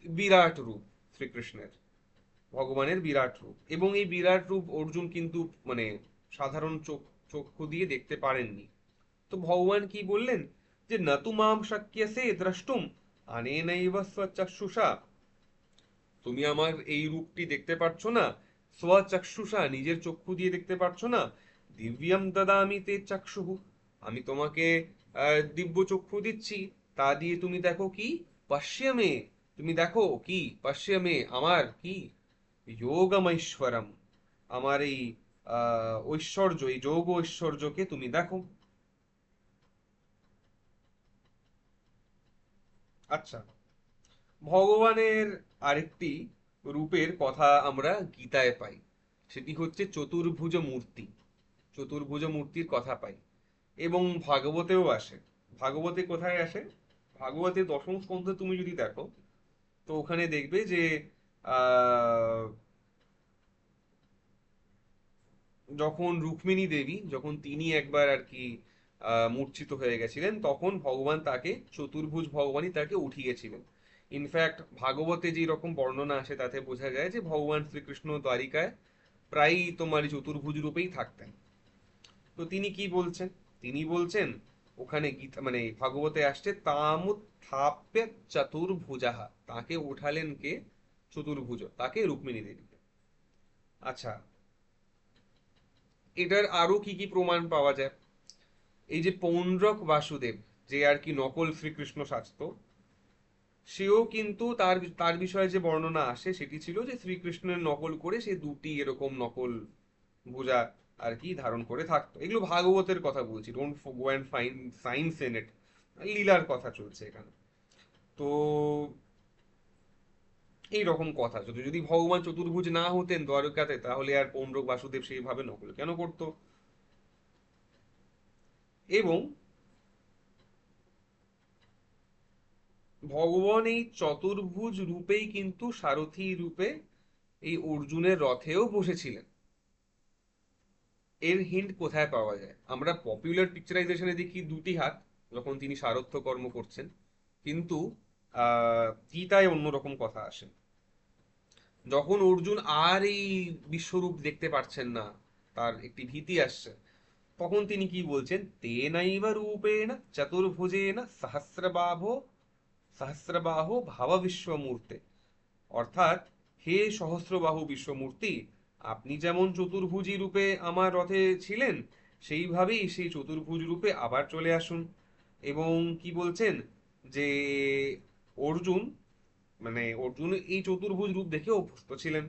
বিরাট রূপ শ্রীকৃষ্ণের, ভগবানের বিরাট রূপ। এবং এই বিরাট রূপ অর্জুন কিন্তু মানে সাধারণ চক্ষু দিয়ে দেখতে পারেননি। তো ভগবান কি বললেন, যে ন তু মাম শক্যসে দ্রষ্টুম অনেনৈব স্বচক্ষুষা, তুমি আমার এই রূপটি দেখতে পারছো না স্বচক্ষুষা, নিজের চক্ষু দিয়ে দেখতে পারছো না। দিব্যম দদামি তে চক্ষুঃ, আমি তোমাকে দিব্য চক্ষু দিচ্ছি, তা দিয়ে তুমি দেখো কি, পশ্যমে, তুমি দেখো কি, পশ্যমে আমার কি, যোগমৈশ্বরম, আমার এই ঐশ্বর্য, এই যোগ ঐশ্বর্যকে তুমি দেখো। আচ্ছা, ভগবানের আরেকটি রূপের কথা আমরা গীতায় পাই, সেটি হচ্ছে চতুর্ভুজ মূর্তি। চতুর্ভুজ মূর্তির কথা পাই এবং ভাগবতেও আসে। ভাগবতে কোথায় আসে? ভাগবতে দশম স্কন্ধে তুমি যদি দেখো, তো ওখানে দেখবে যে আহ যখন রুক্মিণী দেবী, যখন তিনি একবার আর কি মূর্ছিত হয়ে গেছিলেন, তখন ভগবান তাকে, চতুর্ভুজ ভগবানই তাকে উঠিয়েছিলেন। ইনফ্যাক্ট ভাগবতে যে রকম বর্ণনা আসে তাতে বোঝা যায় যে ভগবান শ্রীকৃষ্ণ দ্বারিকায় প্রায়ই তোমার এই চতুর্ভুজ রূপেই থাকতেন। তো তিনি কি বলছেন? তিনি বলছেন ওখানে গীতা মানে ভাগবতে আসছে, তামুত্থাপ্য চতুর্ভুজাহা, তাকে উঠালেন কে? চতুর্ভুজ, তাকে রুক্মিণী দেবী। আচ্ছা, এটার আরো কি কি প্রমাণ পাওয়া যায়? এই যে পৌণ্ড্রক বাসুদেব, যে আর কি নকল শ্রীকৃষ্ণ সাজত, সেও কিন্তু তার তার বিষয়ে যে বর্ণনা আসে সেটি ছিল যে শ্রীকৃষ্ণের নকল করে সে দুটি এরকম নকল ভুজা আর কি ধারণ করে থাকতো। এগুলো ভাগবতের কথা বলছি, don't go and find science in it, লীলার কথা চলছে এখানে। তো এই রকম কথা, যদি যদি ভগবান চতুর্ভুজ না হতেন দ্বারকাতে, তাহলে আর পৌণ্ড্রক বাসুদেব সেইভাবে নকল কেন করতো? এবং ভগবান এই চতুর্ভুজ রূপেই কিন্তু সারথী রূপে এই অর্জুনের রথেও বসেছিলেন। এর হিন্ট কোথায় পাওয়া যায়? আমরা পপুলার পিকচারাইজেশনে দেখি দুটি হাত, যখন তিনি সারথ্য কর্ম করছেন, কিন্তু গীতায় অন্যরকম কথা আসে। যখন অর্জুন আর এই বিশ্বরূপ দেখতে পারছেন না, তার একটি ভীতি আসছে, তখন তিনি কি বলছেন, তেনৈব রূপেণ চতুর্ভুজেন সহস্রবাহো সহস্রবাহো ভাব বিশ্বমূর্তে, অর্থাৎ হে সহস্রবাহু বিশ্বমূর্তি, আপনি যেমন চতুর্ভুজী রূপে আমার রথে ছিলেন, সেইভাবেই সেই চতুর্ভুজ রূপে আবার চলে আসুন। এবং কি বলছেন, যে অর্জুন, মানে অর্জুন এই চতুর্ভুজ রূপ দেখে অভ্যস্ত ছিলেন।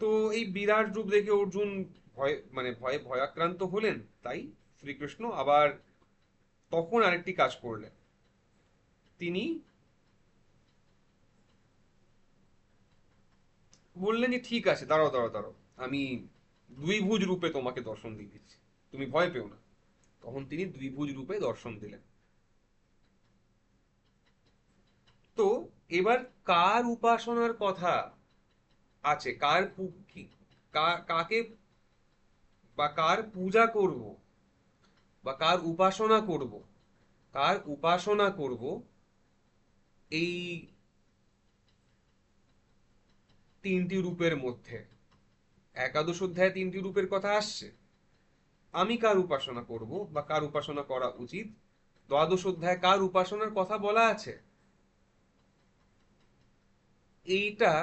তো এই বিরাট রূপ দেখে অর্জুন ভয়ে ভয়াক্রান্ত হলেন। তাই শ্রীকৃষ্ণ আবার তখন আরেকটি কাজ করলেন, তিনি বললেন যে ঠিক আছে, দাঁড়াও দাঁড়াও দাঁড়াও, আমি দ্বিভুজ রূপে তোমাকে দর্শন দিয়ে দিচ্ছি, তুমি ভয় পেও না। তখন তিনি দ্বিভুজ রূপে দর্শন দিলেন। তো এবার কার উপাসনার কথা আছে, কাকে বা কার পূজা করব, বা কার উপাসনা করব, কার উপাসনা করব, এই তিনটি রূপের মধ্যে একাদশ অধ্যায়ে তিনটি রূপের কথা আসছে। আমি কার উপাসনা করব বা কার উপাসনা করা উচিত, দ্বাদশ অধ্যায়ে কার উপাসনার কথা বলা আছে। এইটা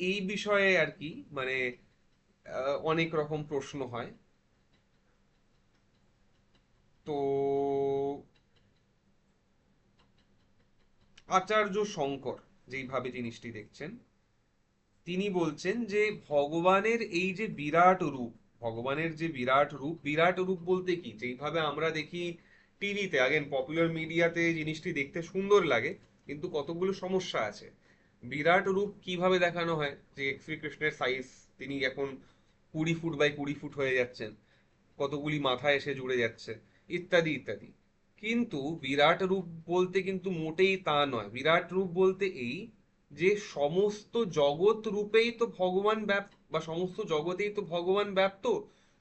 এই বিষয়ে আর কি মানে অনেক রকম প্রশ্ন হয়। তো আচার্য শঙ্কর যেইভাবে জিনিসটি দেখছেন, তিনি বলছেন যে ভগবানের এই যে বিরাট রূপ, ভগবানের যে বিরাট রূপ, বিরাট রূপ বলতে কি, যেইভাবে আমরা দেখি টিভিতে, আগেন পপুলার মিডিয়াতে জিনিসটি দেখতে সুন্দর লাগে, কিন্তু কতগুলো সমস্যা আছে। বিরাট রূপ কিভাবে দেখানো হয়, যে শ্রীকৃষ্ণের সাইজ, তিনি এখন 20 ফুট বাই 20 ফুট হয়ে যাচ্ছেন, কতগুলি মাথা এসে জুড়ে যাচ্ছে, ইত্যাদি ইত্যাদি। কিন্তু বিরাট রূপ বলতে কিন্তু মোটেই তা নয়। বিরাট রূপ বলতে এই, যে সমস্ত জগৎ রূপেই তো ভগবান ব্যাপ্ত, বা সমস্ত জগতেই তো ভগবান ব্যাপ্ত,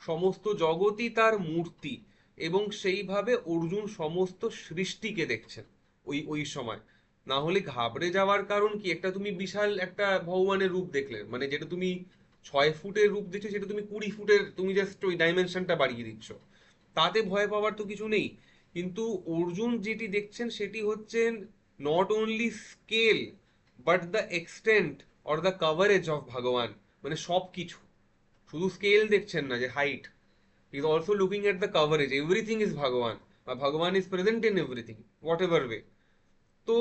সমস্ত জগৎই তার মূর্তি। এবং সেইভাবে অর্জুন সমস্ত সৃষ্টিকে দেখছেন ওই ওই সময়। না হলে ঘাবড়ে যাওয়ার কারণ কি? একটা তুমি বিশাল একটা ভগবানের রূপ দেখলে, মানে যেটা তুমি 6 ফুটের রূপ দেখছো, সেটা তুমি 20 ফুটের, তুমি জাস্ট ওই ডাইমেনশনটা বাড়িয়ে দিচ্ছ, তাতে ভয় পাওয়ার তো কিছু নেই। কিন্তু অর্জুন যেটি দেখছেন সেটি হচ্ছেন not only scale, but the extent or the coverage of ভগবান। মানে সব কিছু, শুধু স্কেল দেখছেন না যে height, he is also looking at the coverage, everything is ভগবান, বা ভগবান is present in everything, what ever way. তো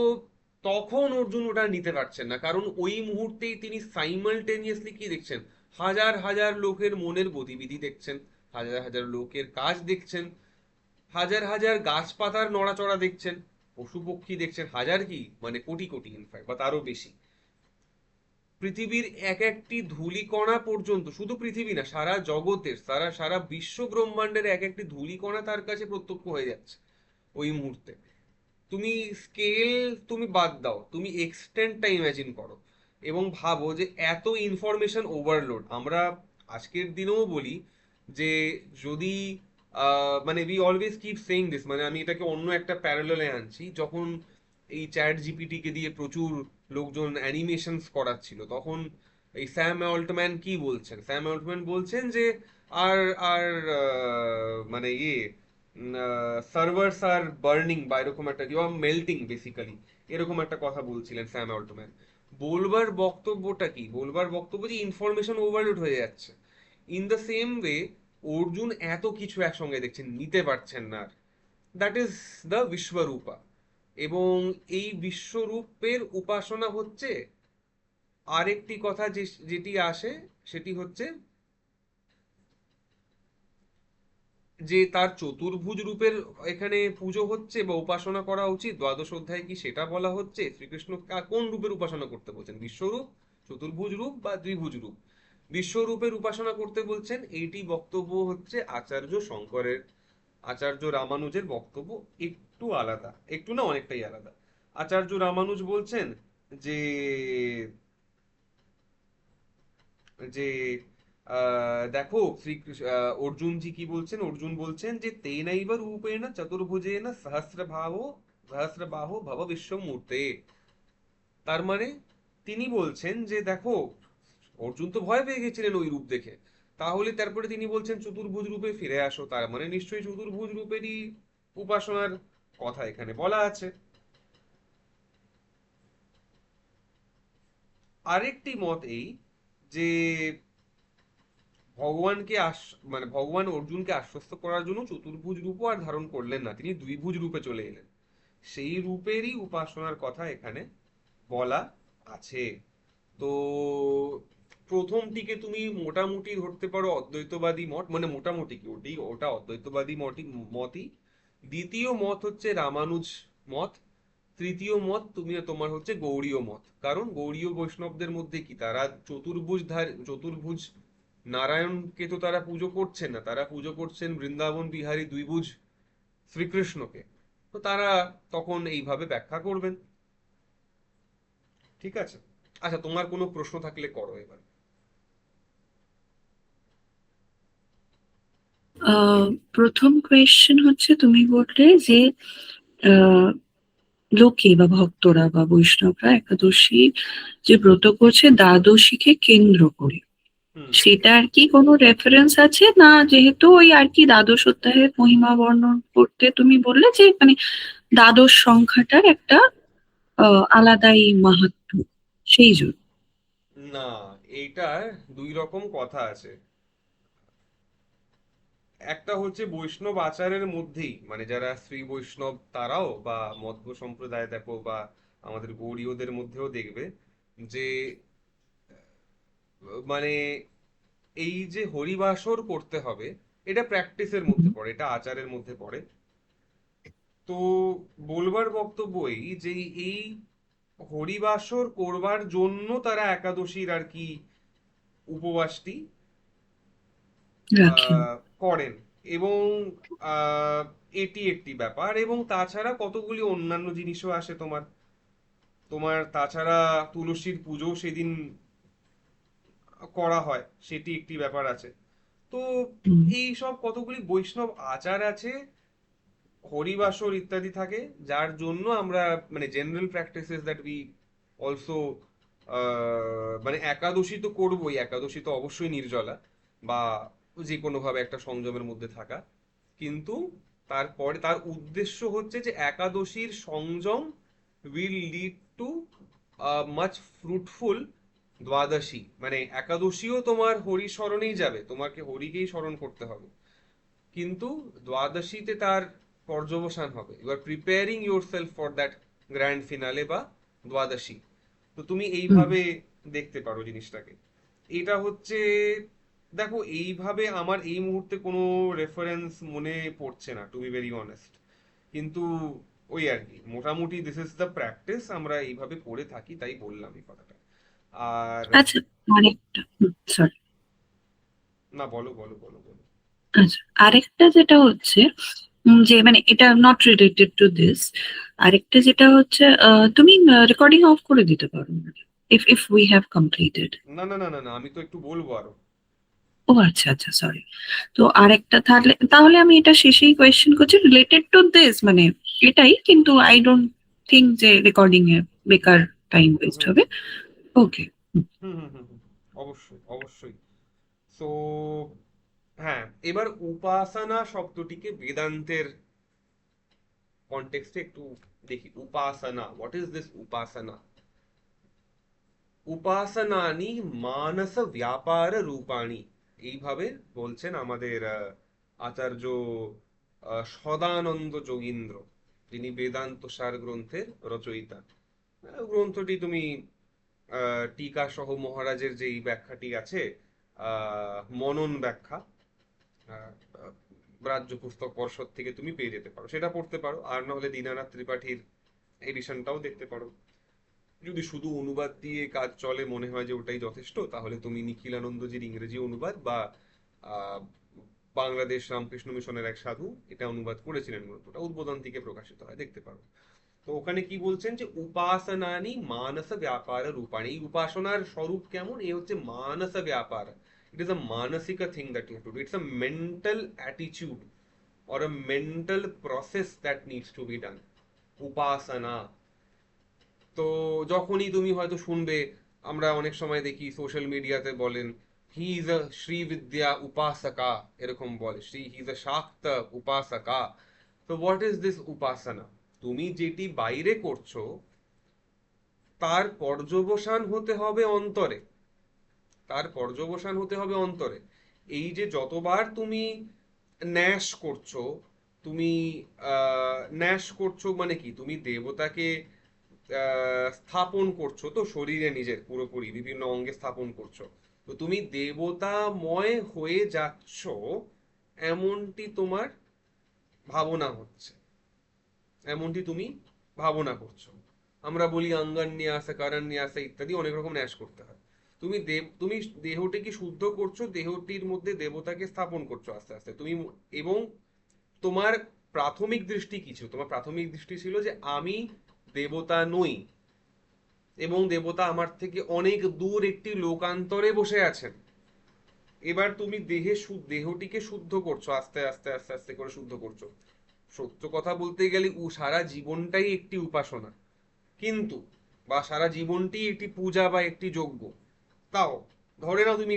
তখন অর্জুন ওটা নিতে পারছেন না, কারণ ওই মুহূর্তেই তিনি সাইমালটেনিয়াসলি কি দেখছেন? হাজার হাজার লোকের মনের গতিবিধি দেখছেন, হাজার হাজার লোকের কাজ দেখছেন, হাজার হাজার গাছপাতার নড়াচড়া দেখছেন, পশু পক্ষী দেখছেন, হাজার কি মানে কোটি কোটি ইনফ্যাক্ট, বা তারও বেশি। পৃথিবীর এক একটি ধূলিকণা পর্যন্ত, শুধু পৃথিবী না, সারা জগতের, সারা সারা বিশ্ব ব্রহ্মাণ্ডের এক একটি ধূলিকণা তার কাছে প্রত্যক্ষ হয়ে যাচ্ছে ওই মুহূর্তে। তুমি স্কেল তুমি বাদ দাও, তুমি এক্সটেন্টটা ইমাজিন করো এবং ভাবো যে এত ইনফরমেশন ওভারলোড। আমরা আজকের দিনেও বলি যে যদি মানে we always keep saying this, মানে আমি এটাকে অন্য একটা প্যারালালে আনছি, যখন এই চ্যাট জিপিটি কে দিয়ে প্রচুর লোকজন অ্যানিমেশনস করাচ্ছিল, তখন এই স্যাম অল্টম্যান কি বলছেন? স্যাম অল্টম্যান বলছেন যে আর আর মানে ইয়ে সার্ভার্স আর বার্নিং, বা এরকম একটা, ইউ আর মেল্টিং বেসিক্যালি, এরকম একটা কথা বলছিলেন স্যাম অল্টম্যান। বলবার বক্তব্যটা কি? বলবার বক্তব্য যে ইনফরমেশন ওভারলোড হয়ে যাচ্ছে। In the same way Arjun এত কিছু একসঙ্গে দেখছেন, নিতে পারছেন না আর। That is the Vishwarupa. এবং এই বিশ্বরূপের উপাসনা হচ্ছে আরেকটি কথা যেটি আসে, সেটি হচ্ছে যে তার চতুর্ভুজ রূপের এখানে পুজো হচ্ছে বা উপাসনা করা উচিত। দ্বাদশ অধ্যায় কি সেটা বলা হচ্ছে? শ্রীকৃষ্ণ কোন রূপের উপাসনা করতে বলছেন? বিশ্বরূপ, চতুর্ভুজ রূপ, বা দ্বিভুজ রূপ? বিশ্বরূপের উপাসনা করতে বলছেন। এইটি বক্তব্য হচ্ছে আচার্য শঙ্করের। আচার্য রামানুজের বক্তব্য একটু আলাদা, একটু না অনেকটাই আলাদা। আচার্য রামানুজ বলছেন যে যে দেখো অর্জুনজি কি বলছেন? অর্জুন বলছেন যে তেনৈব রূপেণ চতুর্ভুজেন সহস্রবাহো ভব বিশ্বমূর্তে। তার মানে তিনি বলছেন যে দেখো, অর্জুন তো ভয় পেয়ে গেছিলেন ওই রূপ দেখে, তাহলে তারপরে তিনি বলছেন চতুর্ভুজ রূপে ফিরে আসো, তার মানে নিশ্চয়ই চতুর্ভুজ রূপেরই উপাসনার কথা এখানে বলা আছে। আরেকটি মত এই যে ভগবানকে মানে ভগবান অর্জুনকে আশ্বস্ত করার জন্য চতুর্ভুজ রূপও আর ধারণ করলেন না, তিনি দ্বিভুজ রূপে চলে এলেন। সেই রূপেরই উপাসনার কথা এখানে বলা আছে। তো প্রথমটিকে তুমি মোটামুটি ধরতে পারো অদ্বৈতবাদী মত, মানে মোটামুটি কি, ওটা অদ্বৈতবাদী মতই। দ্বিতীয় মত হচ্ছে রামানুজ মত। তৃতীয় মত তোমার হচ্ছে গৌড়ীয় মত। কারণ গৌড়ীয় বৈষ্ণবদের মধ্যে কি, তারা চতুর্ভুজ নারায়ণকে তো তারা পুজো করছেন না, তারা পুজো করছেন বৃন্দাবন বিহারী দ্বিভুজ শ্রীকৃষ্ণকে। তো তারা তখন এইভাবে ব্যাখ্যা করবেন। ঠিক আছে। আচ্ছা, তোমার কোনো প্রশ্ন থাকলে করো এবার। আহ প্রথম কোয়েশ্চেন হচ্ছে, তুমি বললে যে আহ লোকে বা ভক্তরা বা বৈষ্ণবরা একাদশী যে ব্রত করছে দ্বাদশীকে কেন্দ্র করে, হুম। সেটা আর কি কোনো রেফারেন্স আছে না? যেহেতু ওই আর কি দ্বাদশ অধ্যায়ের মহিমা বর্ণন করতে তুমি বললে যে মানে দ্বাদশ সংখ্যাটার একটা আলাদাই মাহাত্ম্য, সেই জন্য। না, এইটার দুই রকম কথা আছে। একটা হচ্ছে বৈষ্ণব আচারের মধ্যেই, মানে যারা শ্রী বৈষ্ণব তারাও, বা মধ্ব সম্প্রদায় দেখো, বা আমাদের গৌড়ীয়দের মধ্যেও দেখবে যে মানে এই যে হরিবাসর করতে হবে, এটা প্র্যাকটিসের মধ্যে পড়ে, এটা আচারের মধ্যে পড়ে। তো বলবার বক্তব্য এই যে এই হরিবাসর করবার জন্য তারা একাদশীর আর কি উপবাসটি রাখেন। করেন। এবং আহ, এটি একটি ব্যাপার, এবং তাছাড়া কতগুলি অন্যান্য জিনিসও আসে তোমার। তোমার তাছাড়া তুলসীর পুজো সেদিন করা হয়, সেটি একটি ব্যাপার আছে। তো হুম। এই সব কতগুলি বৈষ্ণব আচার আছে, হরিবাসর ইত্যাদি থাকে, যার জন্য আমরা মানে general practices that we also, মানে একাদশী তো করবোই, একাদশী তো অবশ্যই নির্জলা বা যে কোনো ভাবে একটা সংযমের মধ্যে থাকা, কিন্তু তারপরে তার উদ্দেশ্য হচ্ছে যে একাদশীর সংযম will lead to much fruitful Dwadashi, মানে একাদশীও তোমার হরি স্মরণেই যাবে, তোমাকে হরিকেই স্মরণ করতে হবে, কিন্তু দ্বাদশীতে তার পর্যবসান হবে। You are preparing yourself for that grand finale বা দ্বাদশী। তো তুমি হুম। এইভাবে দেখতে পারো জিনিসটাকে। এটা হচ্ছে, দেখো এইভাবে আমার এই মুহূর্তে কোনো রেফারেন্স মনে পড়ছে না, টু বি ভেরি অনেস্ট, কিন্তু ওই আর কি, মোটামুটি দিস ইজ দ্য প্র্যাকটিস, আমরা এইভাবে করে থাকি, তাই বললাম এই কথাটা। আর আচ্ছা, আরেকটা, সরি। না, বলো বলো বলো বলো। আচ্ছা, আরেকটা যেটা হচ্ছে যে মানে এটা নট রিলেটেড টু দিস। আরেকটা যেটা হচ্ছে তুমি রেকর্ডিং অফ করে দিতে পারো ইফ উই হ্যাভ কমপ্লিটেড। না না না না না, আমি তো একটু বলবো আরো। ও আচ্ছা আচ্ছা, সরি। তো আরেকটা তাহলে তাহলে আমি এটা শেষেই কোয়েশ্চেন করছি রিলেটেড টু দিস, মানে এটাই, কিন্তু আই ডোন্ট থিঙ্ক যে রেকর্ডিং এ বেকার টাইম হুম ওয়েস্ট হুম হবে। ওকে। হুম হুম হুম হুম, অবশ্যই অবশ্যই। সো হ্যাঁ, এবার উপাসনা শব্দটিকে বেদান্তের কনটেক্সটে একটু দেখি। উপাসনা, হোয়াট ইজ দিস উপাসনা? উপাসনানি মানস ব্যাপার রূপাণী, এইভাবে বলছেন আমাদের আচার্য সদানন্দ যোগীন্দ্র, যিনি বেদান্ত সার গ্রন্থের রচয়িতা। গ্রন্থটি তুমি টিকা সহ মহারাজের যে ব্যাখ্যাটি আছে, মনন ব্যাখ্যা, আহ, আহ, রাজ্য পুস্তক পর্ষদ থেকে তুমি পেয়ে যেতে পারো, সেটা পড়তে পারো, আর নাহলে দীনানাথ ত্রিপাঠীর এডিশনটাও দেখতে পারো। যদি শুধু অনুবাদ দিয়ে কাজ চলে, মনে হয় যে ওটাই যথেষ্ট, তাহলে তুমি নিখিলানন্দজির ইংরেজি অনুবাদ বা আহ, বাংলাদেশ রামকৃষ্ণ মিশনের এক সাধু এটা অনুবাদ করেছিলেন, গ্রন্থটা উদ্বোধন থেকে প্রকাশিত হয়, দেখতে পারো। তো ওখানে কি বলছেন যে উপাসনানি মানস ব্যাপার রূপাণী, এই উপাসনার স্বরূপ কেমন, এ হচ্ছে মানস ব্যাপার। ইট ইজ আ মানসিক thing that you have to do, it's a mental attitude or a mental process that needs to be done, উপাসনা। তো যখনই তুমি হয়তো শুনবে, আমরা অনেক সময় দেখি সোশ্যাল মিডিয়াতে বলেন হি ইজ আ শ্রীবিদ্যা উপাসকা, এরকম বলে, হি ইজ আ শাক্ত উপাসকা। তো হোয়াট ইজ দিস উপাসনা? তুমি যেটি বাইরে করছো তার পর্যবসান হতে হবে অন্তরে, তার পর্যবসান হতে হবে অন্তরে। এই যে যতবার তুমি ন্যাস করছো, তুমি ন্যাস করছো মানে কি, তুমি দেবতাকে স্থাপন করছো তো শরীরে, নিজের পুরোপুরি বিভিন্ন অঙ্গে স্থাপন করছো, তো তুমি দেবতাময় হয়ে যাচ্ছ এমনটি তোমার ভাবনা হচ্ছে, এমনটি তুমি ভাবনা করছো। আমরা বলি অঙ্গান্যাস কারান্যাস ইত্যাদি অনেক রকম ন্যাস করতে হয়। তুমি দেহটিকে শুদ্ধ করছো, দেহটির মধ্যে দেবতাকে স্থাপন করছো আস্তে আস্তে তুমি, এবং তোমার প্রাথমিক দৃষ্টি কি ছিল? তোমার প্রাথমিক দৃষ্টি ছিল যে আমি দেবতা নই, এবং দেবতা আমার থেকে অনেক দূর একটি লোকান্তরে বসে আছেন। এবার তুমি দেহটিকে শুদ্ধ করছো, আস্তে আস্তে আস্তে আস্তে করে শুদ্ধ করছো। সত্য কথা বলতে গেলে সারা জীবনটাই একটি উপাসনা, কিন্তু বা সারা জীবনটি একটি পূজা বা একটি যজ্ঞ। তাও ধরে নাও তুমি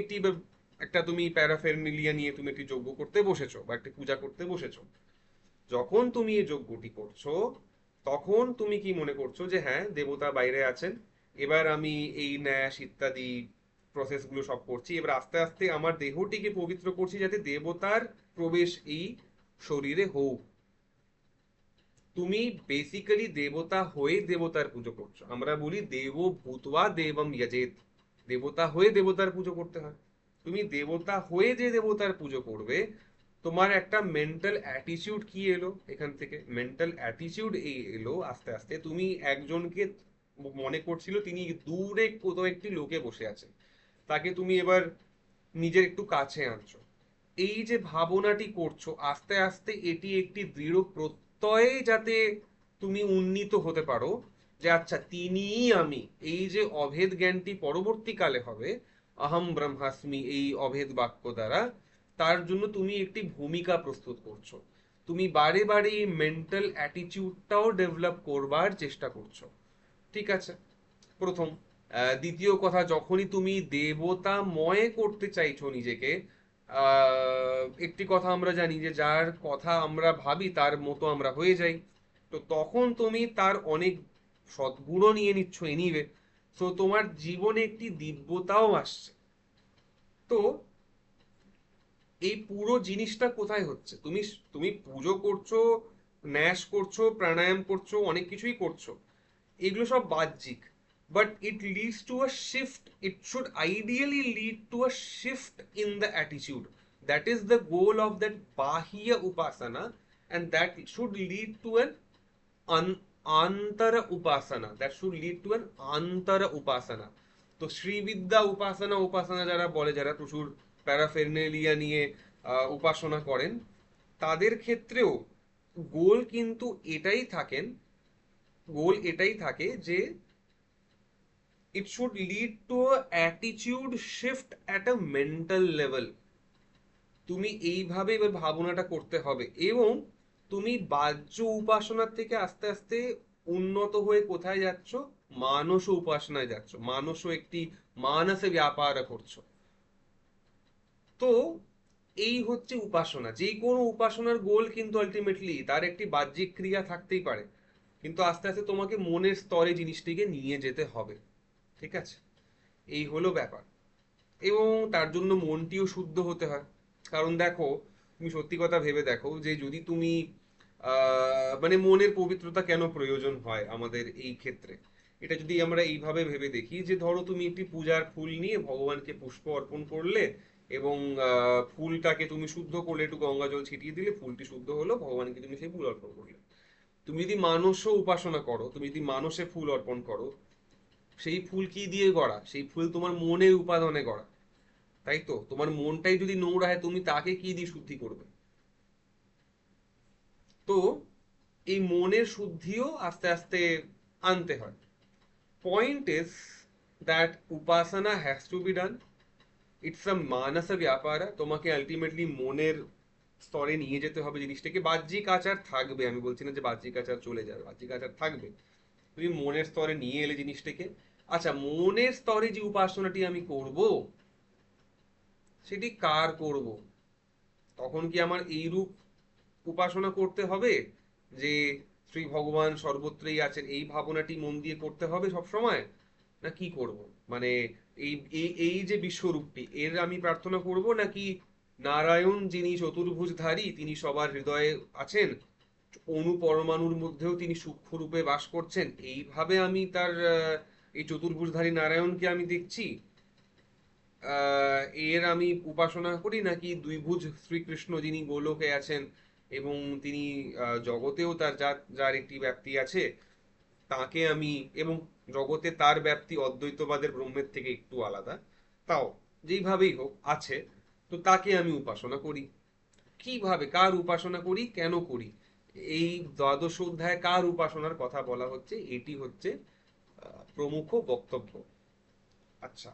একটা তুমি প্যারাফেরমিলিয়া নিয়ে তুমি একটি যজ্ঞ করতে বসেছো বা একটি পূজা করতে বসেছো। যখন তুমি এই যজ্ঞটি করছো, তখন তুমি কি মনে করছো যে হ্যাঁ দেবতা বাইরে আছেন, এবার আমি এই ন্যাস ইত্যাদি প্রসেসগুলো সব করছি, এবার আস্তে আস্তে আমার দেহটিকে পবিত্র করছি যাতে দেবতার প্রবেশ এই শরীরে হোক। তুমি বেসিক্যালি দেবতা হয়ে দেবতার পুজো করছো। আমরা বলি দেব ভূতবা দেবম যজেত, দেবতা হয়ে দেবতার পুজো করতে হয়। তুমি দেবতা হয়ে যে দেবতার পুজো করবে, তোমার একটা মেন্টাল অ্যাটিটিউড কি এলো এখান থেকে, মেন্টাল অ্যাটিটিউড এই এলো আস্তে আস্তে, তুমি একজনকে মনে করছিল তিনি দূরে কোথাও একটি লোকে বসে আছেন, তাকে তুমি এবার নিজের একটু কাছে আনছো। এই যে ভাবনাটি করছো আস্তে আস্তে, এটি একটি দৃঢ় প্রত্যয়ে যাতে তুমি উন্নীত হতে পারো, যে আচ্ছা তিনিই আমি, এই যে অভেদ জ্ঞানটি পরবর্তীকালে হবে অহম ব্রহ্মাস্মি এই অভেদ বাক্য দ্বারা, তার জন্য তুমি একটি ভূমিকা প্রস্তুত করছো। তুমি বারে বারে এই মেন্টাল অ্যাটিটিউডটাও ডেভেলপ করবার চেষ্টা করছো। ঠিক আছে, প্রথম। দ্বিতীয় কথা, যখনই তুমি দেবতাময় করতে চাইছো নিজেকে, একটি কথা আমরা জানি যে যার কথা আমরা ভাবি তার মতো আমরা হয়ে যাই। তো তখন তুমি তার অনেক সদ্গুণও নিয়ে নিচ্ছ এনিওয়ে, তো তোমার জীবনে একটি দিব্যতাও আসছে। তো এই পুরো জিনিসটা কোথায় হচ্ছে? তুমি তুমি পুজো করছো, ন্যাস করছো, প্রাণায়াম করছো, অনেক কিছুই করছো, এগুলো সব বাহ্যিক, but it leads to a shift, it should ideally lead to a shift in the attitude. That is the goal of that বাহ্য উপাসনা, and that should lead to an antara upasana, that should lead to an antara upasana. তো শ্রীবিদ্যা উপাসনা উপাসনা যারা বলে, যারা প্রচুর প্যারাফেরনেলিয়া নিয়ে উপাসনা করেন, তাদের ক্ষেত্রেও গোল কিন্তু এটাই থাকেন, গোল এটাই থাকে যে it should lead to a attitude shift at a mental level। তুমি এইভাবে এবার ভাবনাটা করতে হবে, এবং তুমি বাহ্য উপাসনার থেকে আস্তে আস্তে উন্নত হয়ে কোথায় যাচ্ছ? মানস উপাসনায় যাচ্ছ, মানস একটি মানসে ব্যাপার করছো। তো এই হচ্ছে উপাসনা। যে কোনো উপাসনার গোল কিন্তু আলটিমেটলি তার একটি বাহ্যিক ক্রিয়া থাকতেই পারে, কিন্তু আস্তে আস্তে তোমাকে মনের স্তরে জিনিসটিকে নিয়ে যেতে হবে। ঠিক আছে, এই হলো ব্যাপার। এবং তার জন্য মনটিও শুদ্ধ হতে হয়। কারণ দেখো, তুমি সত্যি কথা ভেবে দেখো যে যদি তুমি মানে মনের পবিত্রতা কেন প্রয়োজন হয় আমাদের এই ক্ষেত্রে, এটা যদি আমরা এইভাবে ভেবে দেখি যে ধরো তুমি একটি পূজার ফুল নিয়ে ভগবানকে পুষ্প অর্পণ করলে, এবং ফুলটাকে তুমি শুদ্ধ করলে, একটু গঙ্গা জল ছিটিয়ে দিলে, ফুলটি শুদ্ধ হলো, ভগবানকে তুমি সেই ফুল অর্পণ করলে। তুমি যদি মানস্য উপাসনা করো, তুমি যদি মানসে ফুল অর্পণ করো, সেই ফুল কি দিয়ে গড়া? সেই ফুল তোমার মনের উপাদানে গড়া। তাই তো, তোমার মনটাই যদি নোংরা হয়, তুমি তাকে কি দিয়ে শুদ্ধি করবে? তো এই মনের শুদ্ধিও আস্তে আস্তে আনতে হয়। পয়েন্ট ইজ দ্যাট উপাসনা has to be done, it's a মানস ব্যাপার। তোমাকে আলটিমেটলি মনের স্তরে নিয়ে যেতে হবে জিনিসটাকে। বাহ্যিক আচার থাকবে, আমি বলছি না যে বাহ্যিক আচার চলে যাবে, বাহ্যিক আচার থাকবে, তুমি মনের স্তরে নিয়ে এলে জিনিসটাকে। আচ্ছা, মনের স্তরে যে উপাসনাটি আমি করব, সেটি কার করব? তখন কি আমার এইরূপ উপাসনা করতে হবে যে শ্রী ভগবান সর্বত্রই আছেন, এই ভাবনাটি মন দিয়ে করতে হবে সব সময়? না কি করব? মানে এই এই এই যে বিশ্বরূপটি, এর আমি প্রার্থনা করব, নাকি নারায়ণ যিনি চতুর্ভুজধারী তিনি সবার হৃদয়ে আছেন, অণু পরমাণুর মধ্যেও তিনি সূক্ষ্ম রূপে বাস করছেন, এইভাবে আমি তার এই চতুর্ভুজধারী নারায়ণকে আমি দেখছি, এর আমি উপাসনা করি, নাকি দ্বিভুজ শ্রীকৃষ্ণ যিনি গোলকে আছেন এবং তিনি জগতেও তার যার যার একটি ব্যাপ্তি আছে, তাকে আমি, এবং জগতে তার ব্যাপ্তি অদ্বৈতবাদের ব্রহ্মের থেকে একটু আলাদা, তাও যেইভাবেই হোক আছে, তো তাকে আমি উপাসনা করি। কিভাবে, কার উপাসনা করি, কেন করি, এই দ্বাদশ অধ্যায়ে কার উপাসনার কথা বলা হচ্ছে, এটি হচ্ছে প্রমুখ বক্তব্য। আচ্ছা,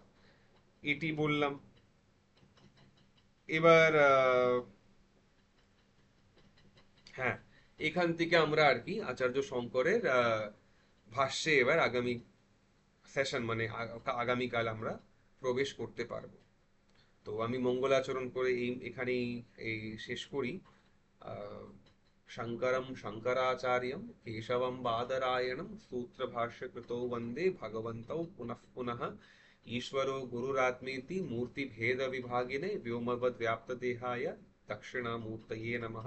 এটি বললাম। এবার হ্যাঁ, এখান থেকে আমরা আর কি আচার্য শঙ্করের ভাষ্যে এবার আগামী সেশন মানে আগামীকাল আমরা প্রবেশ করতে পারবো। তো আমি মঙ্গলাচরণ করে এখানেই এই শেষ করি। আহ, শঙ্করম শঙ্করাচার্যম কেশবম বাদরায়ণম सूत्रभाष्यकृतौ वन्दे भगवन्तौ पुनः पुनः ईश्वरो गुरुरात्मेति मूर्तिभेदविभागिने व्योमवद्व्याप्तदेहाय दक्षिणामूर्तये नमः।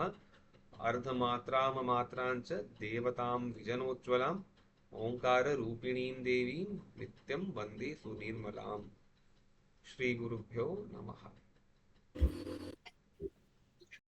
अर्धमात्राममात्राञ्च देवतां विजनोज्ज्वलाम् ओङ्काररूपिणीं देवीं नित्यं वन्दे सुनिर्मलाम्। श्रीगुरुभ्यो नमः।